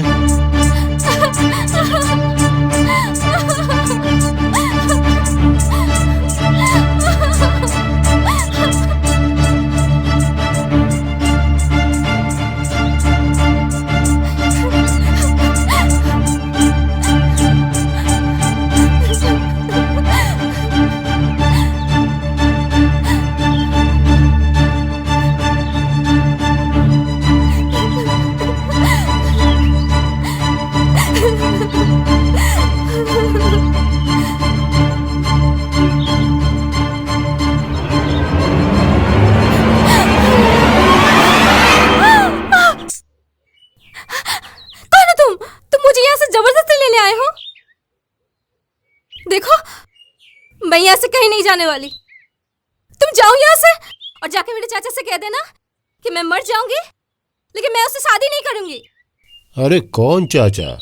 मैं यहाँ से कहीं नहीं जाने वाली। तुम जाओ यहाँ से और जाके मेरे चाचा से कह देना कि मैं मर जाऊंगी लेकिन मैं उससे शादी नहीं करूंगी। अरे कौन चाचा?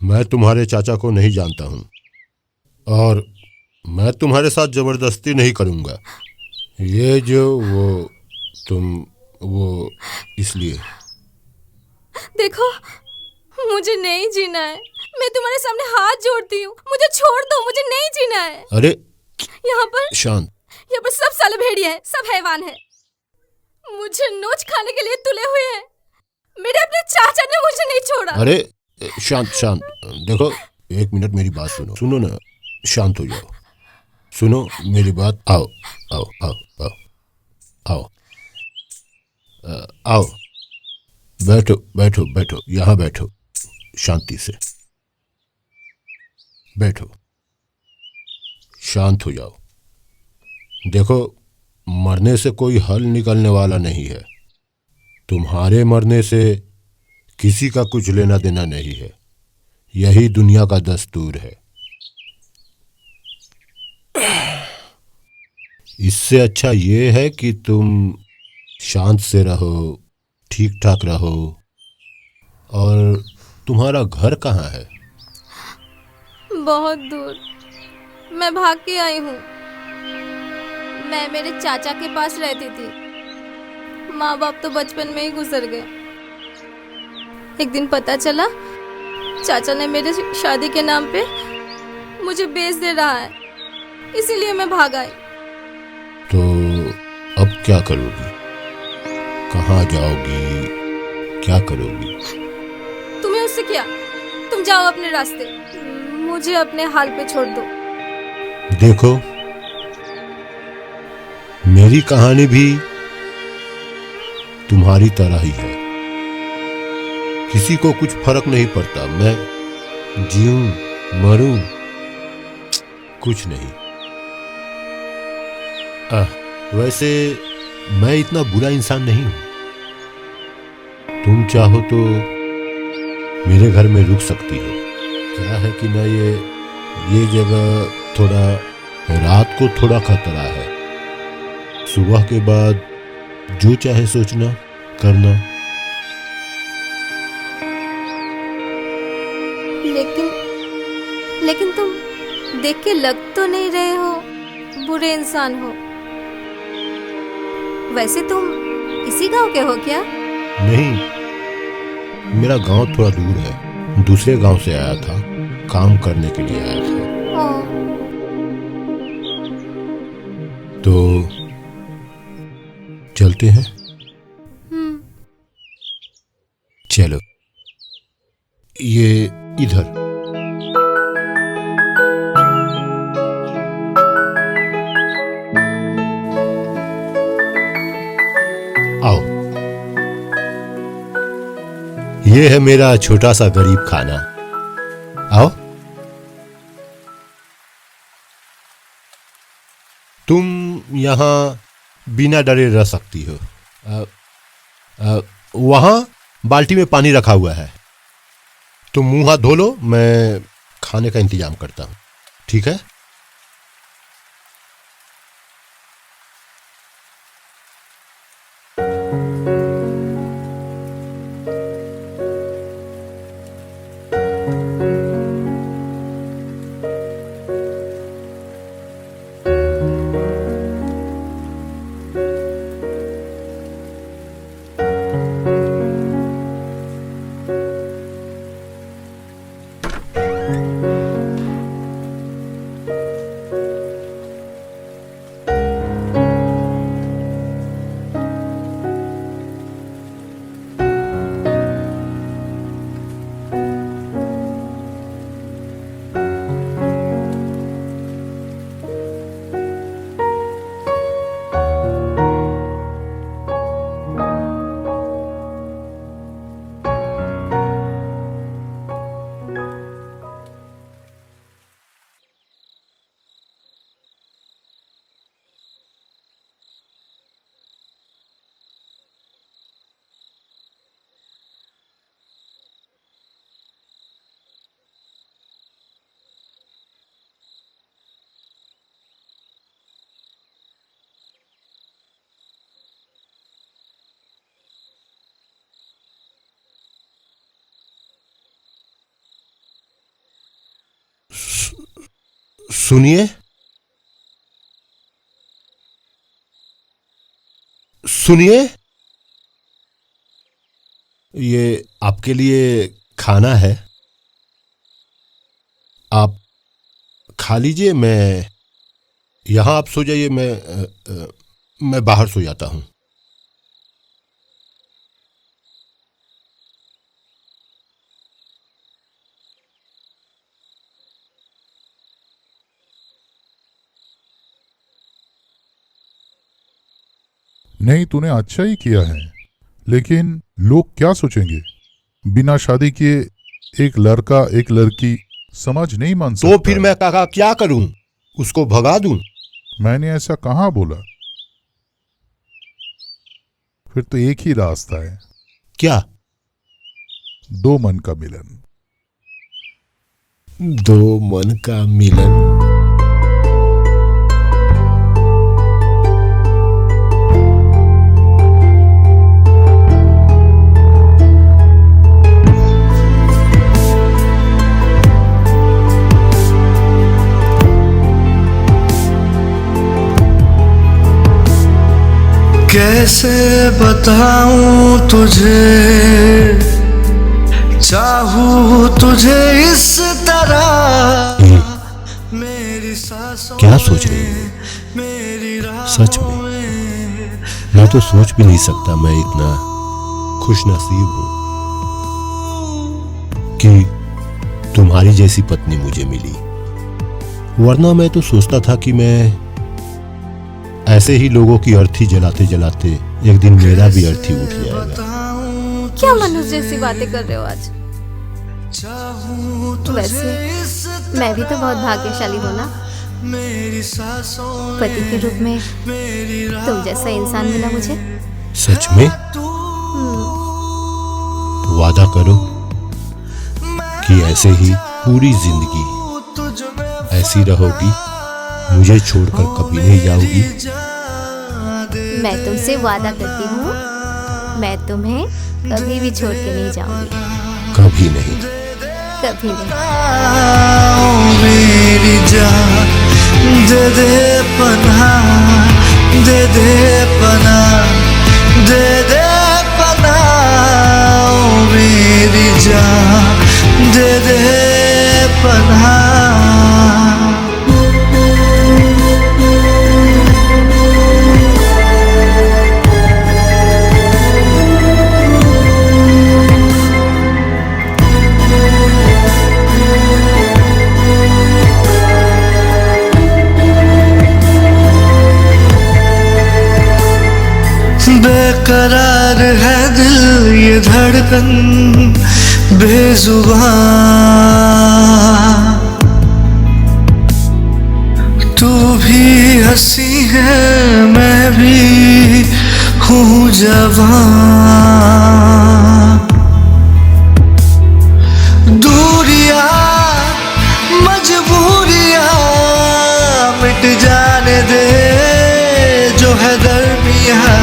मैं तुम्हारे चाचा को नहीं जानता हूँ और मैं तुम्हारे साथ जबरदस्ती नहीं करूँगा। ये जो वो इसलिए। देखो मुझे नहीं जीना है, मैं तुम्हारे सामने हाथ जोड़ती हूँ, मुझे छोड़ दो, मुझे नहीं जीना है। अरे यहाँ पर शांत। यहाँ पर सब साले भेड़िए हैं, सब हैवान हैं, मुझे नोच खाने के लिए तुले हुए हैं। मेरे अपने चाचा ने मुझे नहीं छोड़ा। अरे शांत शांत, देखो एक मिनट मेरी बात सुनो। सुनो ना, शांत हो जाओ, सुनो मेरी बात। आओ आओ आओ आओ आओ आओ, बैठो बैठो बैठो, यहाँ बैठो, शांति से बैठो, शांत हो जाओ। देखो मरने से कोई हल निकलने वाला नहीं है, तुम्हारे मरने से किसी का कुछ लेना देना नहीं है, यही दुनिया का दस्तूर है। इससे अच्छा ये है कि तुम शांत से रहो, ठीक ठाक रहो। और तुम्हारा घर कहाँ है? बहुत दूर, मैं भाग के आई हूँ। मैं मेरे चाचा के पास रहती थी, माँ बाप तो बचपन में ही गुजर गए। एक दिन पता चला चाचा ने मेरे शादी के नाम पे मुझे बेच दे रहा है, इसीलिए मैं भाग आई। तो अब क्या करोगी? कहाँ जाओगी? क्या करोगी? तुम्हें उससे क्या, तुम जाओ अपने रास्ते, मुझे अपने हाल पे छोड़ दो। देखो मेरी कहानी भी तुम्हारी तरह ही है, किसी को कुछ फर्क नहीं पड़ता, मैं जीऊं मरूं कुछ नहीं। वैसे मैं इतना बुरा इंसान नहीं हूं, तुम चाहो तो मेरे घर में रुक सकती हो। क्या है कि ना ये जगह थोड़ा रात को थोड़ा खतरा है, सुबह के बाद जो चाहे सोचना करना। लेकिन तुम देख के लग तो नहीं रहे हो बुरे इंसान हो। वैसे तुम इसी गांव के हो क्या? नहीं, मेरा गांव थोड़ा दूर है, दूसरे गांव से आया था, काम करने के लिए आया था। तो चलते हैं? चलो, ये इधर। आओ, ये है मेरा छोटा सा गरीब खाना, आओ। तुम यहाँ बिना डरे रह सकती हो। वहां बाल्टी में पानी रखा हुआ है, तुम मुंह हाथ धो लो, मैं खाने का इंतजाम करता हूं, ठीक है? सुनिए, सुनिए, ये आपके लिए खाना है, आप खा लीजिए। मैं यहां, आप सो जाइए, मैं बाहर सो जाता हूं। नहीं, तूने अच्छा ही किया है, लेकिन लोग क्या सोचेंगे? बिना शादी किए एक लड़का एक लड़की समाज नहीं मान सकता। तो फिर मैं काका क्या करूं? उसको भगा दूं? मैंने ऐसा कहाँ बोला। फिर तो एक ही रास्ता है। क्या? दो मन का मिलन। दो मन का मिलन? कैसे बताऊं तुझे, चाहूं तुझे इस तरह। मेरी सांसों क्या सोच रही हो? सच में मैं तो सोच भी नहीं सकता मैं इतना खुशनसीब हूं कि तुम्हारी जैसी पत्नी मुझे मिली। वरना मैं तो सोचता था कि मैं ऐसे ही लोगों की अर्थी जलाते जलाते एक दिन मेरा भी अर्थी उठ जाएगा। क्या मनुष्य जैसी बातें कर रहे हो आज? वैसे मैं भी तो बहुत भाग्यशाली हूँ ना, पति के रूप में तुम जैसा इंसान मिला मुझे। सच में? तो वादा करो कि ऐसे ही पूरी जिंदगी ऐसी रहोगी, मुझे छोड़कर कभी नहीं जाओगी। मैं तुमसे वादा करती हूँ, मैं तुम्हें कभी भी छोड़ के नहीं जाऊंगी। कभी नहीं? कभी नहीं। मेरी जान दे दे पनाह, दे दे पनाह, दे दे पनाह। मेरी जान दे दे पनाह। बेकरार है दिल ये धड़कन बेजुबान, तू भी हंसी है मैं भी हूँ जवान। दूरियां मजबूरियां मिट जाने दे जो है दरमियां।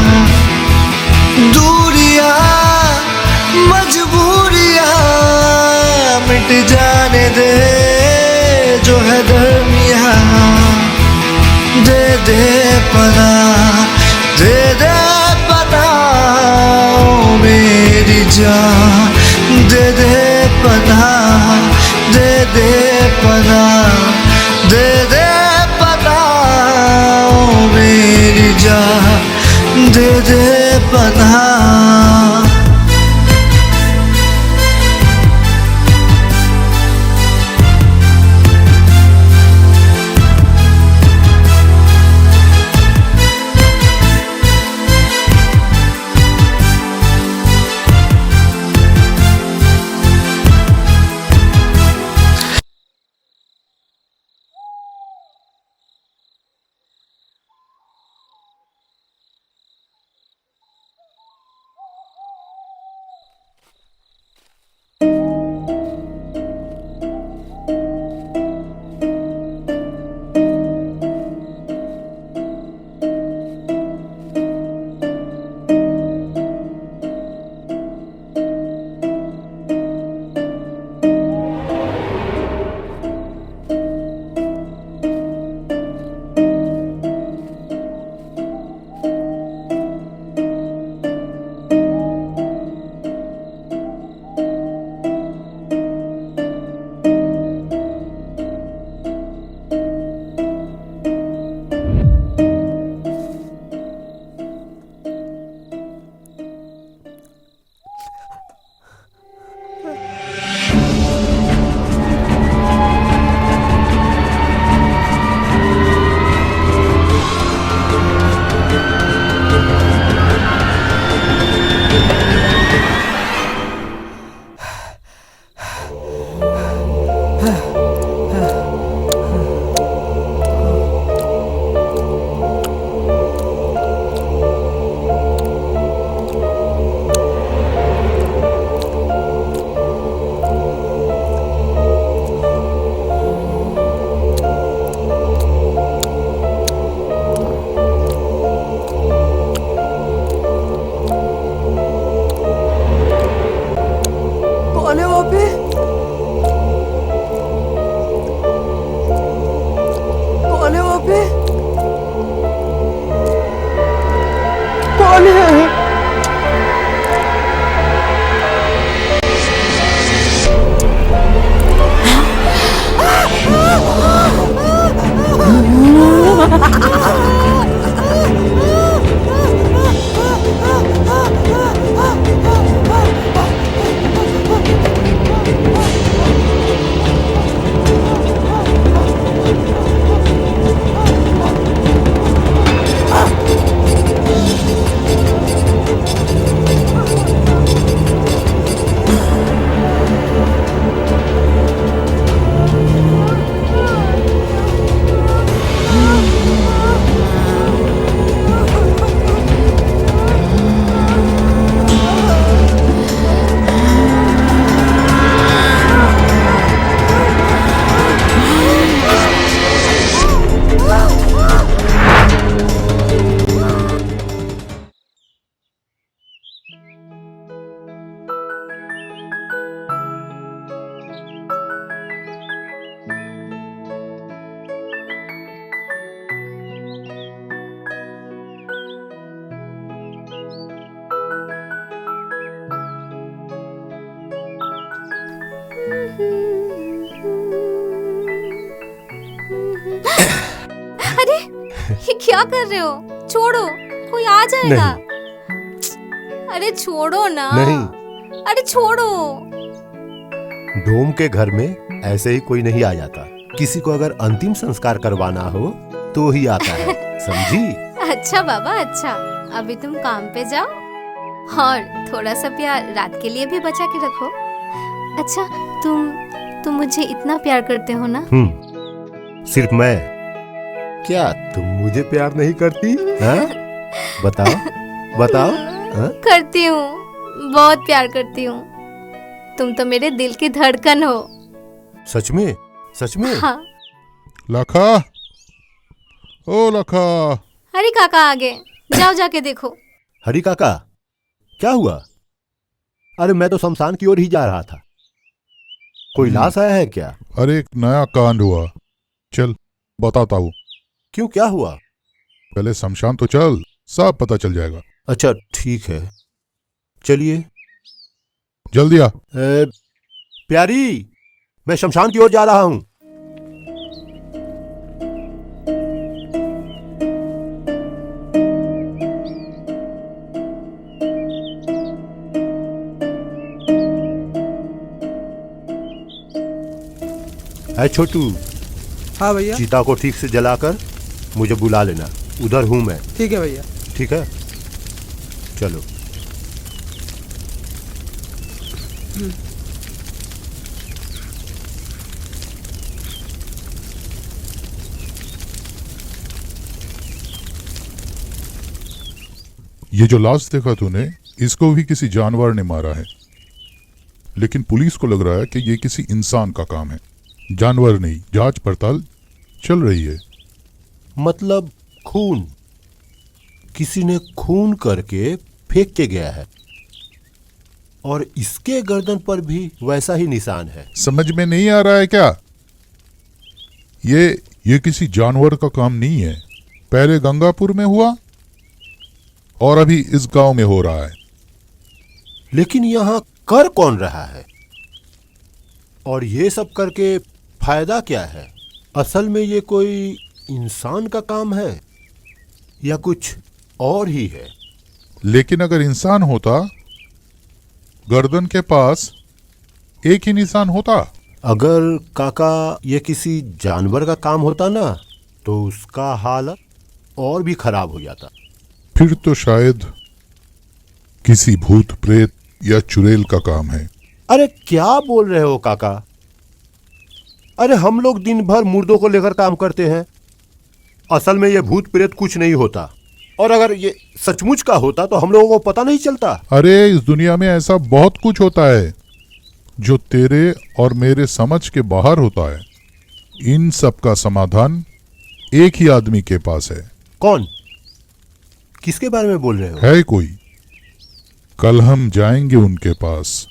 अरे ये क्या कर रहे हो? छोड़ो, कोई आ जाएगा। अरे छोड़ो ना। नहीं। अरे छोड़ो। डोम के घर में ऐसे ही कोई नहीं आ जाता। किसी को अगर अंतिम संस्कार करवाना हो तो ही आता है, समझी? अच्छा बाबा, अच्छा। अभी तुम काम पे जाओ और थोड़ा सा प्यार रात के लिए भी बचा के रखो। अच्छा, तुम मुझे इतना प्यार करते हो ना? सिर्फ मैं? क्या तुम मुझे प्यार नहीं करती? हाँ? बताओ, बताओ। हाँ? करती हूँ, बहुत प्यार करती हूँ। तुम तो मेरे दिल की धड़कन हो। सच में? सच में? हाँ। लखा, ओ लखा। हरी काका आ गए, जाओ जाके देखो। हरी काका, क्या हुआ? अरे मैं तो शमशान की ओर ही जा रहा था। कोई लाश आया है क्या? अरे एक नया कांड हुआ, चल बताता हूँ। क्यों, क्या हुआ? पहले शमशान तो चल, सब पता चल जाएगा। अच्छा ठीक है, चलिए। जल्दी आ। प्यारी, मैं शमशान की ओर जा रहा हूं। छोटू। हाँ भैया। चीता को ठीक से जलाकर मुझे बुला लेना, उधर हूं मैं। ठीक है भैया। ठीक है, चलो। ये जो लाश देखा तूने, इसको भी किसी जानवर ने मारा है, लेकिन पुलिस को लग रहा है कि ये किसी इंसान का काम है, जानवर नहीं। जांच पड़ताल चल रही है। मतलब खून, किसी ने खून करके फेंक के गया है और इसके गर्दन पर भी वैसा ही निशान है। समझ में नहीं आ रहा है क्या? ये किसी जानवर का काम नहीं है। पहले गंगापुर में हुआ और अभी इस गांव में हो रहा है। लेकिन यहां कर कौन रहा है? और ये सब करके फायदा क्या है? असल में ये कोई इंसान का काम है या कुछ और ही है? लेकिन अगर इंसान होता, गर्दन के पास एक ही निशान होता। अगर काका ये किसी जानवर का काम होता ना, तो उसका हालत और भी खराब हो जाता। फिर तो शायद किसी भूत प्रेत या चुड़ैल का काम है। अरे क्या बोल रहे हो काका? अरे हम लोग दिन भर मुर्दों को लेकर काम करते हैं। असल में ये भूत प्रेत कुछ नहीं होता, और अगर ये सचमुच का होता तो हम लोगों को पता नहीं चलता। अरे इस दुनिया में ऐसा बहुत कुछ होता है जो तेरे और मेरे समझ के बाहर होता है। इन सब का समाधान एक ही आदमी के पास है। कौन? किसके बारे में बोल रहे हो? है कोई, कल हम जाएंगे उनके पास।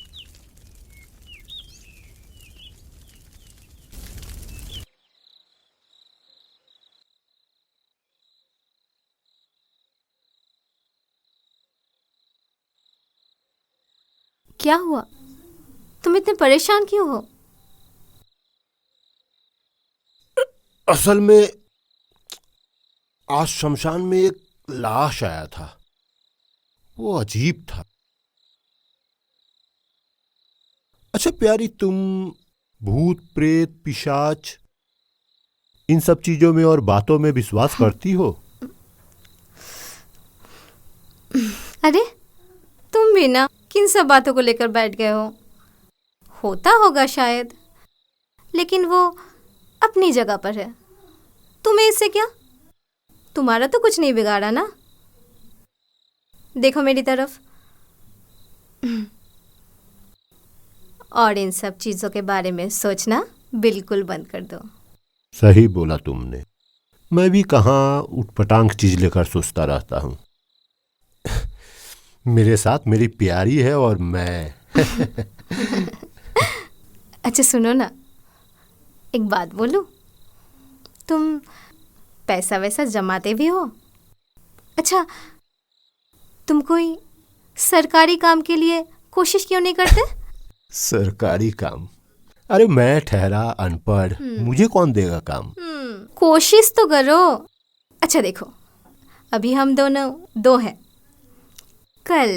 क्या हुआ? तुम इतने परेशान क्यों हो? असल में आज शमशान में एक लाश आया था। वो अजीब था। अच्छा प्यारी, तुम भूत प्रेत पिशाच इन सब चीजों में और बातों में विश्वास करती हो? अरे तुम भी ना किन सब बातों को लेकर बैठ गए हो? होता होगा शायद, लेकिन वो अपनी जगह पर है। तुम्हें इससे क्या? तुम्हारा तो कुछ नहीं बिगाड़ा ना। देखो मेरी तरफ। और इन सब चीजों के बारे में सोचना बिल्कुल बंद कर दो। सही बोला तुमने। मैं भी कहाँ उटपटांग चीज लेकर सोचता रहता हूँ। मेरे साथ मेरी प्यारी है और मैं। अच्छा सुनो ना, एक बात बोलूं? तुम पैसा वैसा जमाते भी हो? अच्छा, तुम कोई सरकारी काम के लिए कोशिश क्यों नहीं करते? सरकारी काम? अरे मैं ठहरा अनपढ़, मुझे कौन देगा काम? कोशिश तो करो। अच्छा देखो, अभी हम दोनों दो हैं। कल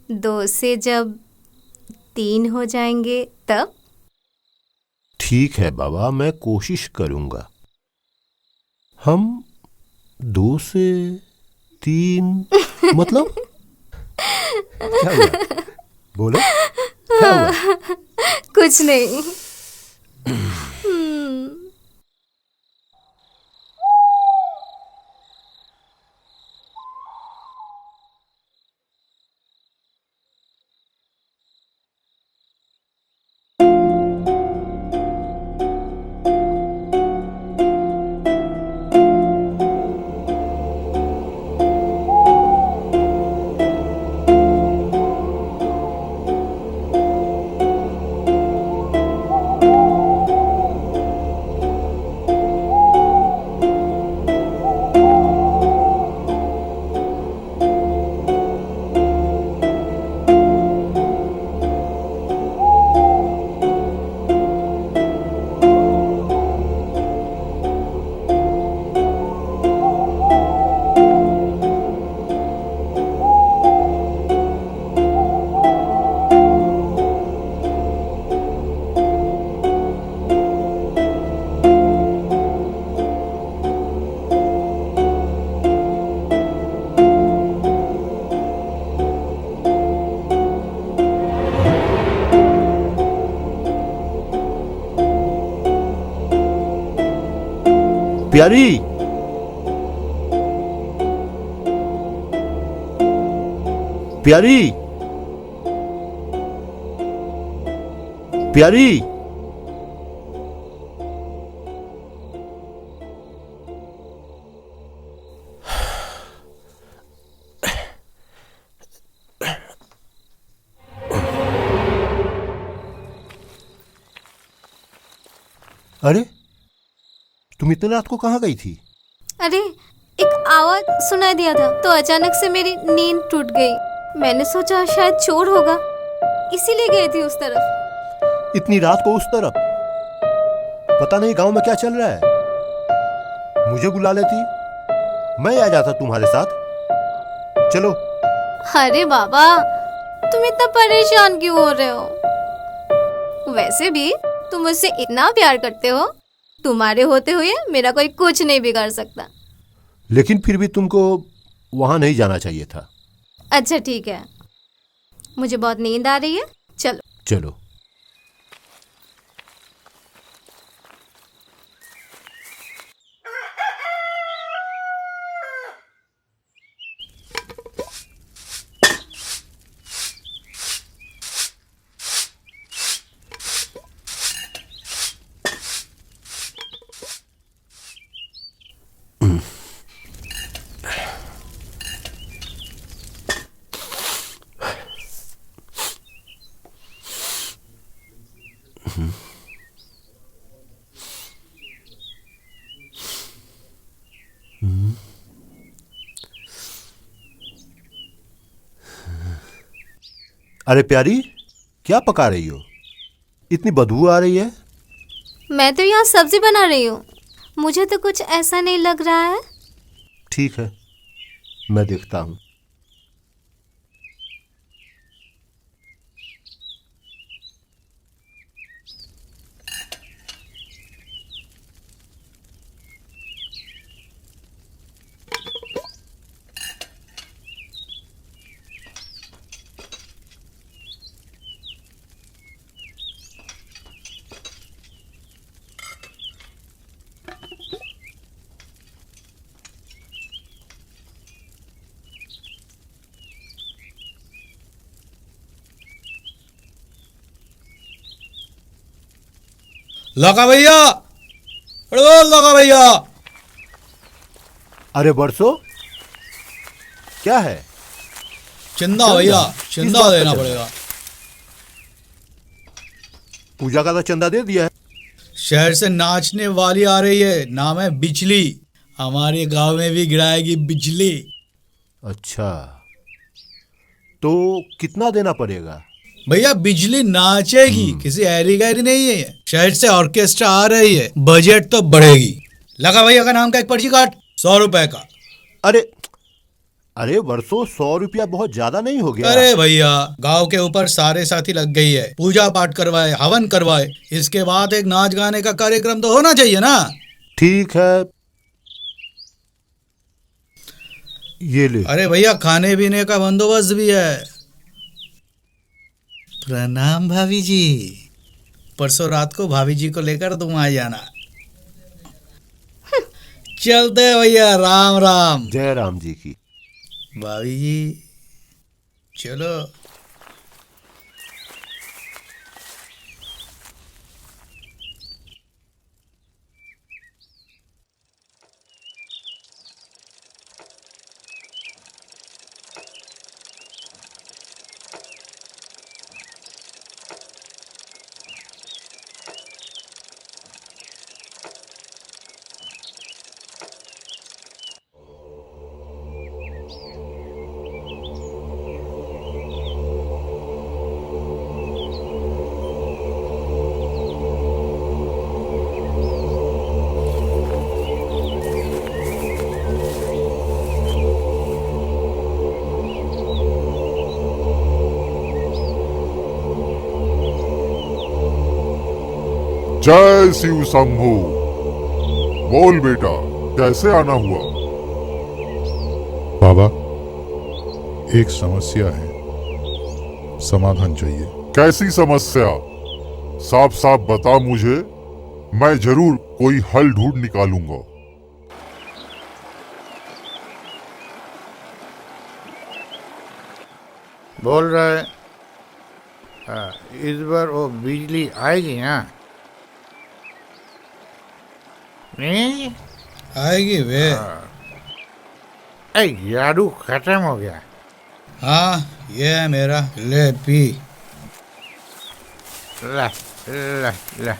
2 से जब 3 हो जाएंगे तब? ठीक है बाबा, मैं कोशिश करूंगा। हम 2 से 3 मतलब क्या हुआ? बोलो क्या हुआ? कुछ नहीं। प्यारी, प्यारी, प्यारी। अरे तुम इतने रात को कहाँ गई थी? अरे एक आवाज सुनाई दिया था तो अचानक से मेरी नींद टूट गई। मैंने सोचा शायद चोर होगा, इसीलिए गई थी उस तरफ। इतनी रात को उस तरफ? पता नहीं गांव में क्या चल रहा है। मुझे बुला लेती, मैं आ जाता तुम्हारे साथ। चलो। अरे बाबा, तुम इतना परेशान क्यों हो रहे हो? वैसे भी तुम मुझसे इतना प्यार करते हो, तुम्हारे होते हुए मेरा कोई कुछ नहीं बिगाड़ सकता। लेकिन फिर भी तुमको वहां नहीं जाना चाहिए था। अच्छा ठीक है, मुझे बहुत नींद आ रही है, चलो। चलो। अरे प्यारी, क्या पका रही हो? इतनी बदबू आ रही है। मैं तो यहाँ सब्जी बना रही हूँ, मुझे तो कुछ ऐसा नहीं लग रहा है। ठीक है, मैं देखता हूँ। लगा भैया, लगा भैया। अरे बरसो, क्या है? चंदा भैया, चंदा देना पड़ेगा। पूजा का तो चंदा दे दिया है। शहर से नाचने वाली आ रही है, नाम है बिजली। हमारे गांव में भी गिराएगी बिजली। अच्छा, तो कितना देना पड़ेगा? भैया बिजली नाचेगी, किसी ऐरी गैरी नहीं है। शहर से ऑर्केस्ट्रा आ रही है, बजट तो बढ़ेगी। लगा भैया का नाम का एक पर्ची काट, 100 रुपए का। अरे वर्षों 100 रुपया बहुत ज्यादा नहीं हो गया? अरे भैया, गांव के ऊपर सारे साथी लग गई है, पूजा पाठ करवाए, हवन करवाए, इसके बाद एक नाच गाने का कार्यक्रम तो होना चाहिए ना। ठीक है, ये ले। अरे भैया, खाने पीने का बंदोबस्त भी है। प्रणाम भाभी जी। परसों रात को भाभी जी को लेकर तुम आ जाना। चलते हैं भैया, राम राम। जय राम जी की। भाभी जी चलो। जय शिव शंभू। बोल बेटा, कैसे आना हुआ? बाबा, एक समस्या है, समाधान चाहिए। कैसी समस्या? साफ साफ बता मुझे, मैं जरूर कोई हल ढूंढ निकालूंगा। बोल रहे इस बार वो बिजली आएगी ना? नहीं आएगी वे। यारू खत्म हो गया। हाँ, ये है मेरा, ले पी। ला ला ला।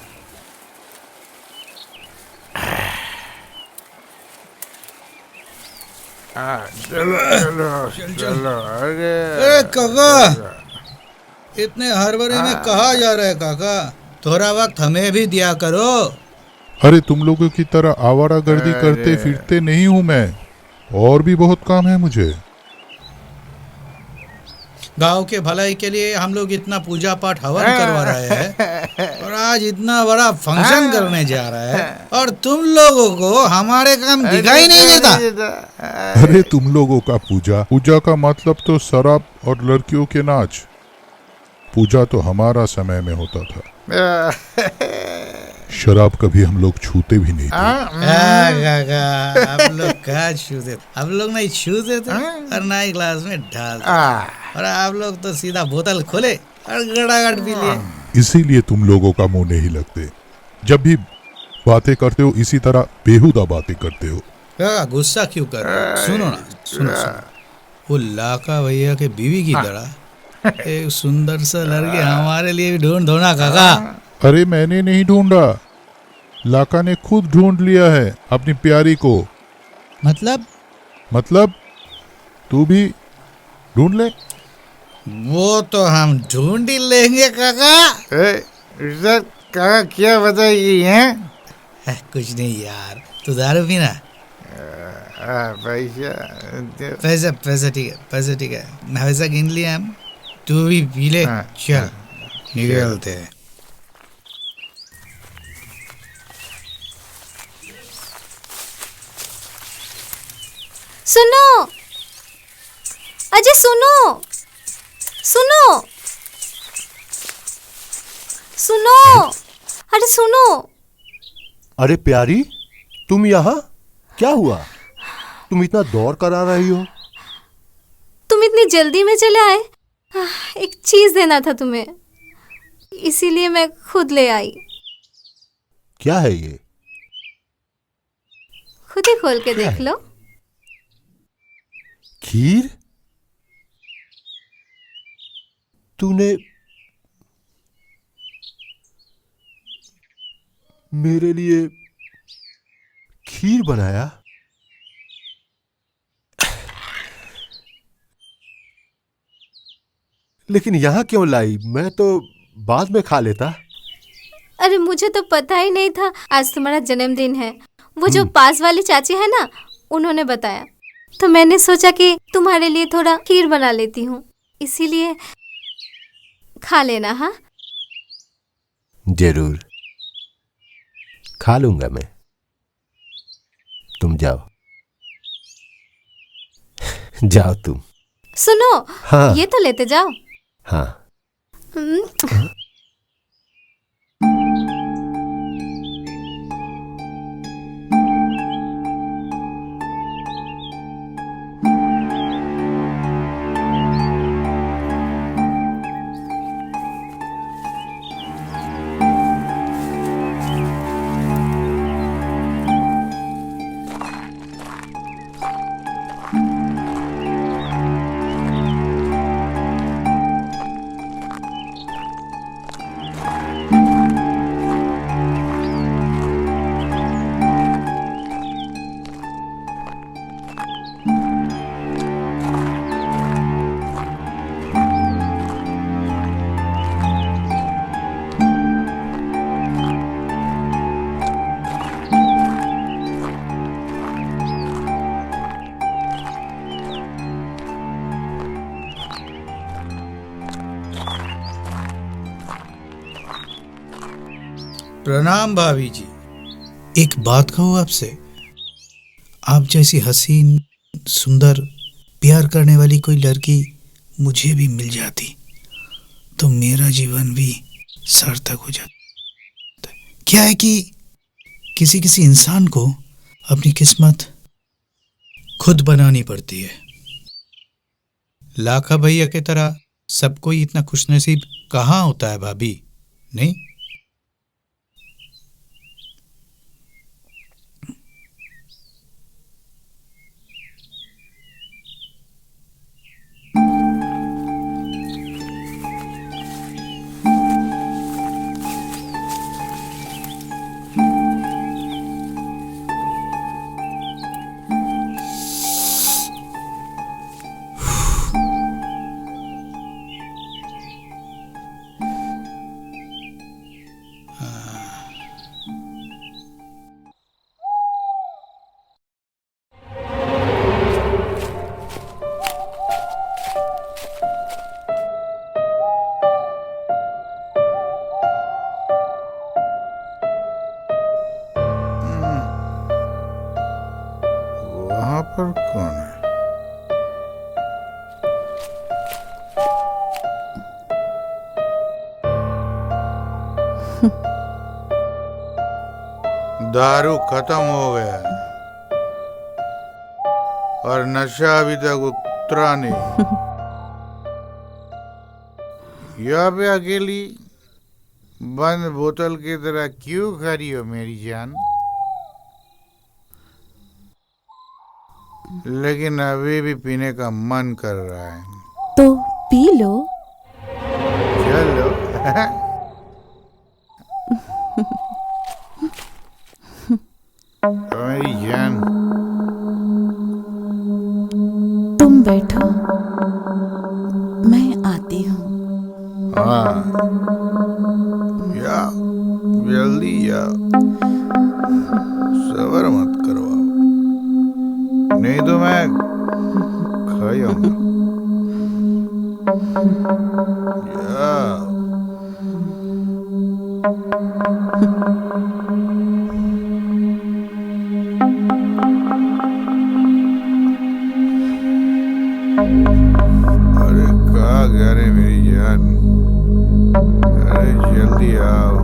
चलो चलो चलो। अरे काका, इतने हड़बड़ी में कहाँ जा रहे काका? थोड़ा वक्त हमें भी दिया करो। अरे तुम लोगों की तरह आवारागर्दी करते फिरते नहीं हूँ मैं, और भी बहुत काम है मुझे। गांव के भलाई के लिए हम लोग इतना पूजा पाठ हवन करवा रहे हैं और आज इतना बड़ा फंक्शन करने जा रहे हैं और तुम लोगों को हमारे काम दिखाई नहीं देता। अरे तुम लोगों का पूजा का मतलब तो शराब और लड़कियों के नाच। पूजा तो हमारा समय में होता था। शराब कभी हम लोग छूते भी नहीं थे। आप लोग कहाँ छूते? हम लोग नहीं छूते थे और ना ही ग्लास में डालते, और आप लोग तो सीधा बोतल खोले और गड़ागड़ पी लिए। इसीलिए तुम लोगों का मुंह नहीं लगते। जब भी बातें करते हो इसी तरह बेहुदा बातें करते हो। क्या गुस्सा क्यों कर रहे हो? सुनो ना, सुनो सुनो। वो लाका भैया के बीवी की तरह एक सुंदर सा लड़की हमारे लिए भी ढूंढ दो ना काका। अरे मैंने नहीं ढूंढा, लाका ने खुद ढूंढ लिया है अपनी प्यारी को। मतलब तू भी ढूंढ ले। वो तो हम ढूंढ ही लेंगे काका। सर काका क्या बताइए हैं? कुछ नहीं यार, तू दारू पीना। पैसा पैसा ठीक है, पैसा ठीक है, पैसा गिन लिया हम, तू भी पी ले। चल निकलते हैं। सुनो अजय, सुनो सुनो सुनो, अरे सुनो। अरे प्यारी, तुम यहाँ? क्या हुआ? तुम इतना दौड़ कर आ रही हो? तुम इतनी जल्दी में चले आए? एक चीज देना था तुम्हें, इसीलिए मैं खुद ले आई। क्या है ये? खुद ही खोल के देख लो। खीर? तूने मेरे लिए खीर बनाया? लेकिन यहाँ क्यों लाई? मैं तो बाद में खा लेता। अरे मुझे तो पता ही नहीं था आज तुम्हारा जन्मदिन है। वो जो पास वाली चाची है ना, उन्होंने बताया, तो मैंने सोचा कि तुम्हारे लिए थोड़ा खीर बना लेती हूँ, इसीलिए खा लेना। हाँ जरूर खा लूंगा मैं। तुम जाओ जाओ तुम। सुनो, हाँ। ये तो लेते जाओ। हाँ। प्रणाम भाभी जी। एक बात कहूँ आपसे, आप जैसी हसीन, सुंदर, प्यार करने वाली कोई लड़की मुझे भी मिल जाती तो मेरा जीवन भी सार्थक हो जाता। क्या है कि किसी किसी इंसान को अपनी किस्मत खुद बनानी पड़ती है। लाखा भैया की तरह सब कोई इतना खुशनसीब कहाँ होता है भाभी, नहीं? वहां पर कौन है? दारू खत्म हो गया है और नशा अभी तक उतरा नहीं। यहाँ पे अकेली बंद बोतल की तरह क्यों खड़ी हो मेरी जान? लेकिन अभी भी पीने का मन कर रहा है। तो पी लो। चलो। मेरी जान, तुम बैठो, मैं आती हूँ। हाँ या जल्दी या सबर मत करवाओ, नहीं तो मैं खा जाऊंगा। या अरे कहाँ गया रे मेरी जान, अरे जल्दी आओ।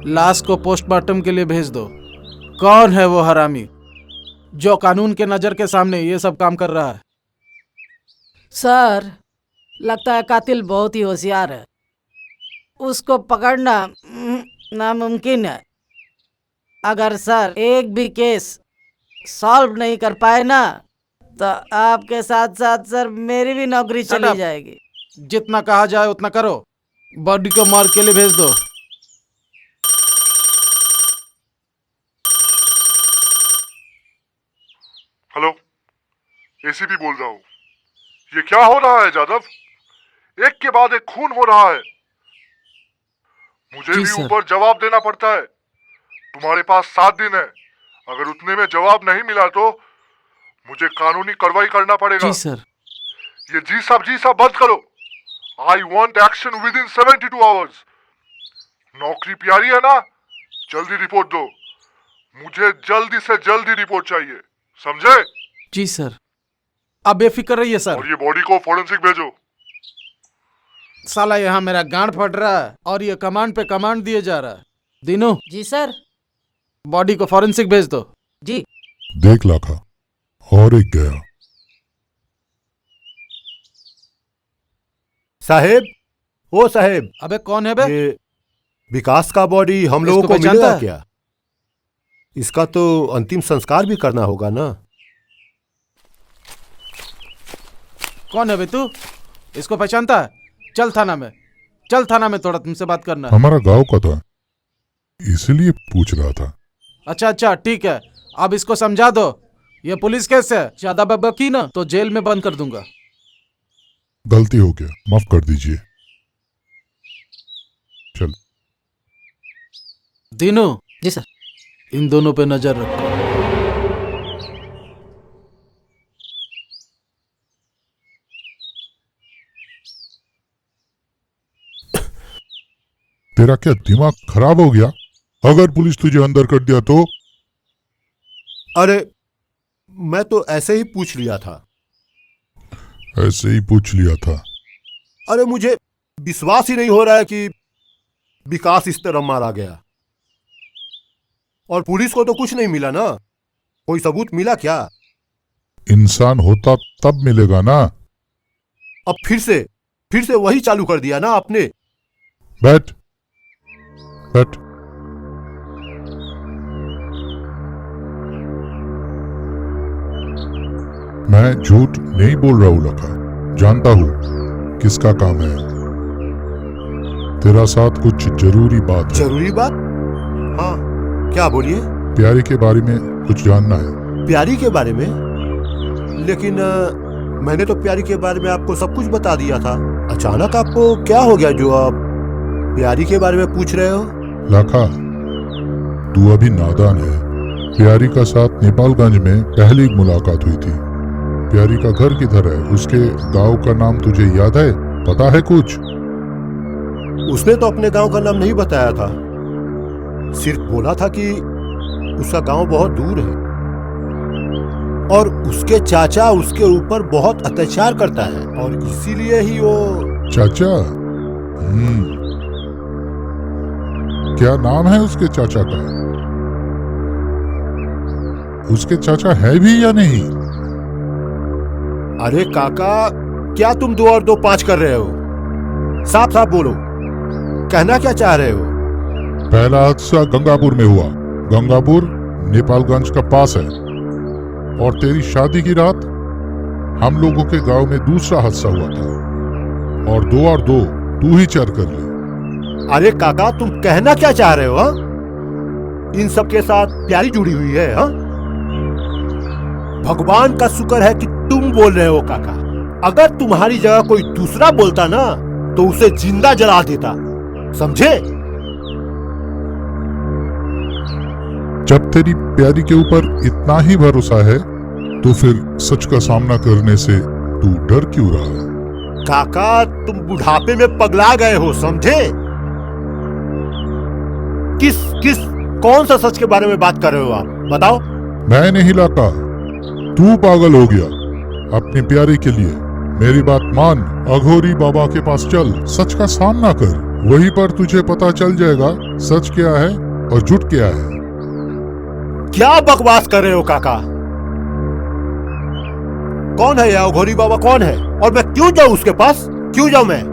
लाश को पोस्टमार्टम के लिए भेज दो। कौन है वो हरामी जो कानून के नजर के सामने ये सब काम कर रहा है? सर, लगता है कातिल बहुत ही होशियार है, उसको पकड़ना नामुमकिन है। अगर सर एक भी केस सॉल्व नहीं कर पाए ना, तो आपके साथ साथ सर मेरी भी नौकरी चली जाएगी। जितना कहा जाए उतना करो, बॉडी को मार के लिए भेज दो। हेलो, एसीपी बोल रहा हूँ। ये क्या हो रहा है जादव? एक के बाद एक खून हो रहा है। मुझे भी ऊपर जवाब देना पड़ता है। तुम्हारे पास 7 दिन है, अगर उतने में जवाब नहीं मिला तो मुझे कानूनी कार्रवाई करना पड़ेगा। जी सर। ये जी साहब बंद करो। I want action with in 72 hours. नौकरी प्यारी है ना, जल्दी रिपोर्ट दो। मुझे जल्दी से जल्दी रिपोर्ट चाहिए, समझे? जी सर। अब बेफिक्र रहिए सर। और ये बॉडी को फॉरेंसिक भेजो। साला यहाँ मेरा गांड फट रहा है और ये कमांड पे कमांड दिए जा रहा है। दीनू। जी सर। बॉडी को फॉरेंसिक भेज दो। जी। देख लाखा, और एक गया। साहेब, ओ साहेब। अबे कौन है बे? ये विकास का बॉडी हम लोगों को मिलेगा क्या? इसका तो अंतिम संस्कार भी करना होगा ना। कौन है बे तू? इसको पहचानता है? चल थाना में, चल थाना में, थोड़ा तुमसे बात करना है। हमारा गांव का था, इसलिए पूछ रहा था। अच्छा ठीक है, अब इसको समझा दो ये पुलिस केस है, ज्यादा बकबक की ना तो जेल में बंद कर दूंगा। गलती हो गया, माफ कर दीजिए। चल। दीनू। जी सर। इन दोनों पे नजर रखो। तेरा क्या दिमाग खराब हो गया? अगर पुलिस तुझे अंदर कर दिया तो? अरे मैं तो ऐसे ही पूछ लिया था। ऐसे ही पूछ लिया था? अरे मुझे विश्वास ही नहीं हो रहा है कि विकास इस तरह मारा गया। और पुलिस को तो कुछ नहीं मिला ना, कोई सबूत मिला क्या? इंसान होता तब मिलेगा ना। अब फिर से वही चालू कर दिया ना आपने। बैठ। मैं झूठ नहीं बोल रहा हूं लखा, जानता हूं किसका काम है। तेरा साथ कुछ जरूरी बात है। जरूरी बात? हाँ, क्या बोलिए? प्यारी के बारे में कुछ जानना है। प्यारी के बारे में? लेकिन मैंने तो प्यारी के बारे में आपको सब कुछ बता दिया था। अचानक आपको क्या हो गया जो आप प्यारी के बारे में पूछ रहे हो? लाखा, तू अभी नादान है। प्यारी का साथ नेपालगंज में पहली मुलाकात हुई थी। प्यारी का घर किधर है? उसके गांव का नाम तुझे याद है? पता है कुछ? उसने तो अपने गांव का नाम नहीं बताया था। सिर्फ बोला था कि उसका गांव बहुत दूर है और उसके चाचा उसके ऊपर बहुत अत्याचार करता है और इसीलिए ही वो। चाचा? क्या नाम है उसके चाचा का? उसके चाचा है भी या नहीं? अरे काका, क्या तुम 2 और 2 5 कर रहे हो? साफ साफ बोलो, कहना क्या चाह रहे हो? पहला हादसा गंगापुर में हुआ। गंगापुर नेपालगंज का पास है। और तेरी शादी की रात हम लोगों के गांव में दूसरा हादसा हुआ था। और 2 और 2 तू ही चेक कर ले। अरे काका, तुम कहना क्या चाह रहे हो? हा? इन सब के साथ प्यारी जुड़ी हुई है। हा? भगवान का शुक्र है कि तुम बोल रहे हो काका। अगर तुम्हारी जगह कोई दूसरा बोलता ना तो उसे जिंदा जला देता, समझे? जब तेरी प्यारी के ऊपर इतना ही भरोसा है तो फिर सच का सामना करने से तू डर क्यों रहा है? काका, तुम बुढ़ापे में पगला गए हो, समझे? किस कौन सा सच के बारे में बात कर रहे हो आप? बताओ। मैं नहीं लाका, तू पागल हो गया अपनी प्यारी के लिए। मेरी बात मान, अघोरी बाबा के पास चल, सच का सामना कर। वहीं पर तुझे पता चल जाएगा सच क्या है और झूठ क्या है। क्या बकवास कर रहे हो काका? कौन है यह अघोरी बाबा? कौन है और मैं क्यों जाऊं उसके पास? क्यों जाऊं मैं?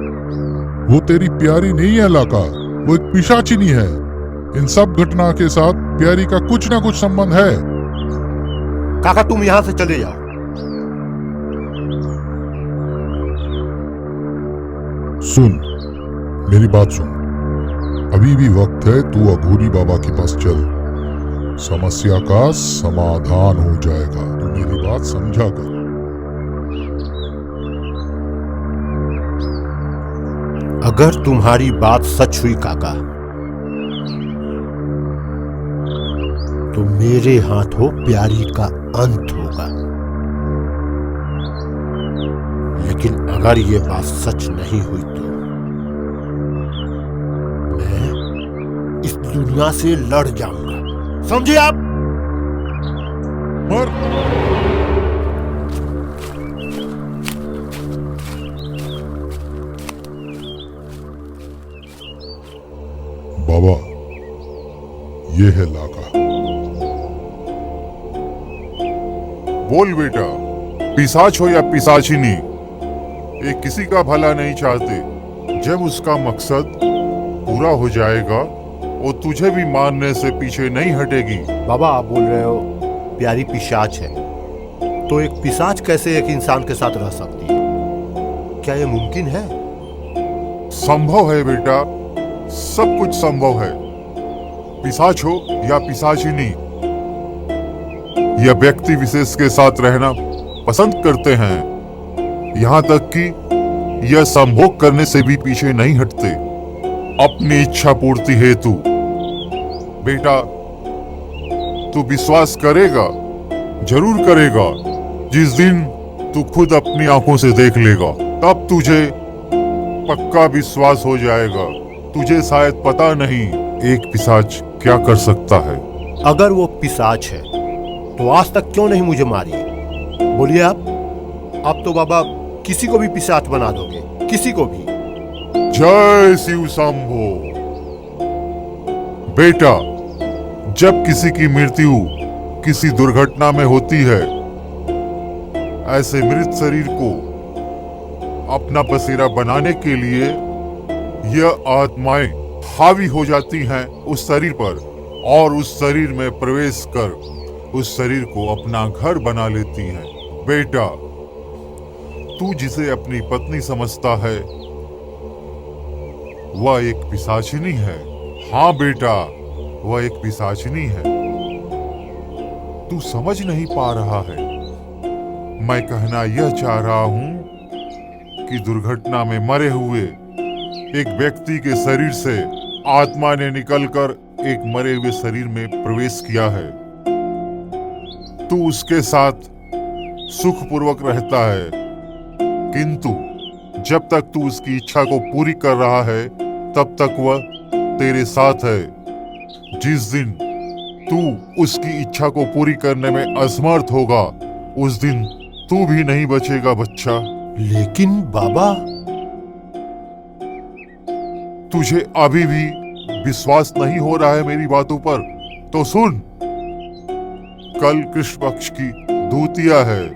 वो तेरी प्यारी नहीं है लाका, वो एक पिशाचिनी है। इन सब घटना के साथ प्यारी का कुछ ना कुछ संबंध है। काका, तुम यहां से चले जाओ। सुन, मेरी बात सुन। अभी भी वक्त है, तू अघोरी बाबा के पास चल, समस्या का समाधान हो जाएगा। तू मेरी बात समझा कर। अगर तुम्हारी बात सच हुई काका, तो मेरे हाथों प्यारी का अंत होगा। लेकिन अगर ये बात सच नहीं हुई तो मैं इस दुनिया से लड़ जाऊंगा, समझे आप? मर। बाबा, ये है लाका। बोल बेटा, पिशाच हो या पिशाचिनी, ये किसी का भला नहीं चाहते। जब उसका मकसद पूरा हो जाएगा वो तुझे भी मारने से पीछे नहीं हटेगी। बाबा, आप बोल रहे हो प्यारी पिशाच है, तो एक पिशाच कैसे एक इंसान के साथ रह सकती है? क्या ये मुमकिन है? संभव है बेटा, सब कुछ संभव है। पिशाच हो या पिशाचिनी, यह व्यक्ति विशेष के साथ रहना पसंद करते हैं। यहाँ तक कि यह संभोग करने से भी पीछे नहीं हटते अपनी इच्छा पूर्ति हेतु। बेटा, तू विश्वास करेगा, जरूर करेगा। जिस दिन तू खुद अपनी आंखों से देख लेगा तब तुझे पक्का विश्वास हो जाएगा। तुझे शायद पता नहीं एक पिशाच क्या कर सकता है। अगर वो पिशाच है तो आज तक क्यों नहीं मुझे मारी? बोलिए आप। अब तो बाबा किसी को भी पिशाच बना दोगे, किसी को भी। जय शिव शंभो। बेटा, जब किसी की मृत्यु किसी दुर्घटना में होती है, ऐसे मृत शरीर को अपना बसेरा बनाने के लिए यह आत्माएं हावी हो जाती हैं उस शरीर पर और उस शरीर में प्रवेश कर उस शरीर को अपना घर बना लेती हैं। बेटा, तू जिसे अपनी पत्नी समझता है वह एक पिशाचिनी है। हाँ बेटा, वह एक पिशाचिनी है। तू समझ नहीं पा रहा है। मैं कहना यह चाह रहा हूं कि दुर्घटना में मरे हुए एक व्यक्ति के शरीर से आत्मा ने निकलकर एक मरे हुए शरीर में प्रवेश किया है। तू उसके साथ सुखपूर्वक रहता है, किंतु जब तक तू उसकी इच्छा को पूरी कर रहा है तब तक वह तेरे साथ है। जिस दिन तू उसकी इच्छा को पूरी करने में असमर्थ होगा, उस दिन तू भी नहीं बचेगा बच्चा। लेकिन बाबा, तुझे अभी भी विश्वास नहीं हो रहा है मेरी बातों पर? तो सुन, कल कृष्ण पक्ष की द्वितीया है।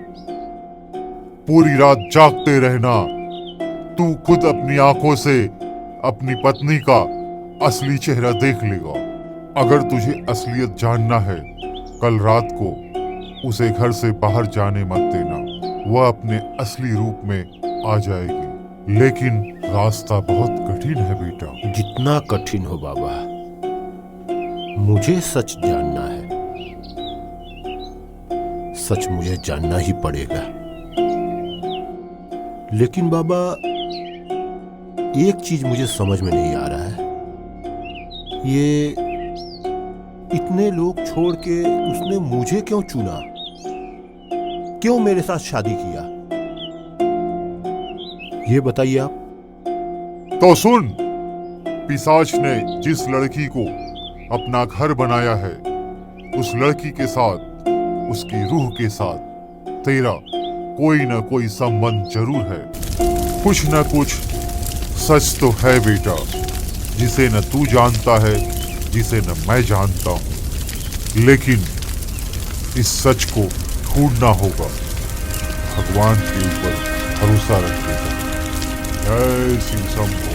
पूरी रात जागते रहना। तू खुद अपनी आंखों से अपनी पत्नी का असली चेहरा देख लेगा। अगर तुझे असलियत जानना है, कल रात को उसे घर से बाहर जाने मत देना। वह अपने असली रूप में आ जाएगी, लेकिन रास्ता बहुत कठिन है बेटा। जितना कठिन हो बाबा, मुझे सच जानना है। सच मुझे जानना ही पड़ेगा। लेकिन बाबा, एक चीज मुझे समझ में नहीं आ रहा है। ये इतने लोग छोड़ के उसने मुझे क्यों चुना? क्यों मेरे साथ शादी किया? ये बताइए आप। तो सुन, पिशाच ने जिस लड़की को अपना घर बनाया है, उस लड़की के साथ, उसकी रूह के साथ तेरा कोई ना कोई संबंध जरूर है। कुछ ना कुछ सच तो है बेटा, जिसे न तू जानता है, जिसे न मैं जानता हूं। लेकिन इस सच को ढूंढना होगा। भगवान के ऊपर भरोसा रख बेटा। जय शिव शंभो।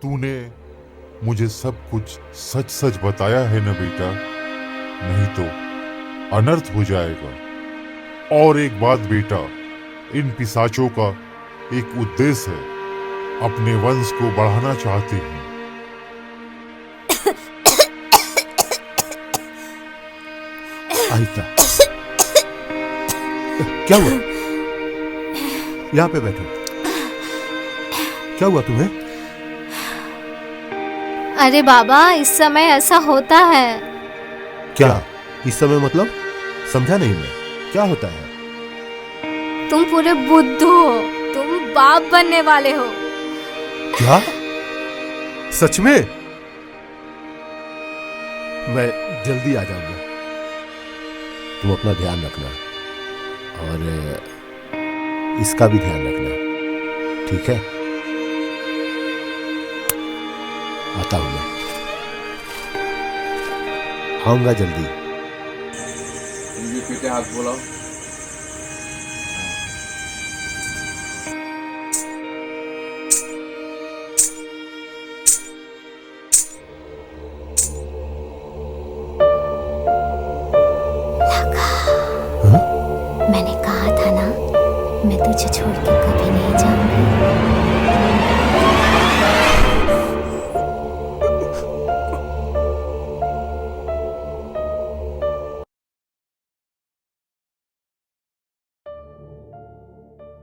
तूने मुझे सब कुछ सच सच बताया है ना बेटा, नहीं तो अनर्थ हो जाएगा। और एक बात बेटा, इन पिशाचों का एक उद्देश्य है, अपने वंश को बढ़ाना चाहते हैं। आहिस्ता। क्या हुआ? यहाँ पे बैठो। क्या हुआ तुम्हें? अरे बाबा, इस समय ऐसा होता है। क्या इस समय मतलब? समझा नहीं मैं, क्या होता है? तुम पूरे बुद्धू हो, तुम बाप बनने वाले हो। क्या? सच में? मैं जल्दी आ जाऊंगा। तुम अपना ध्यान रखना और इसका भी ध्यान रखना, ठीक है? आता हूं मैं, आऊंगा जल्दी। पीछे हाथ बोलाओ। मैंने कहा था ना, मैं तुझे छोड़ के कभी नहीं जाऊंगी।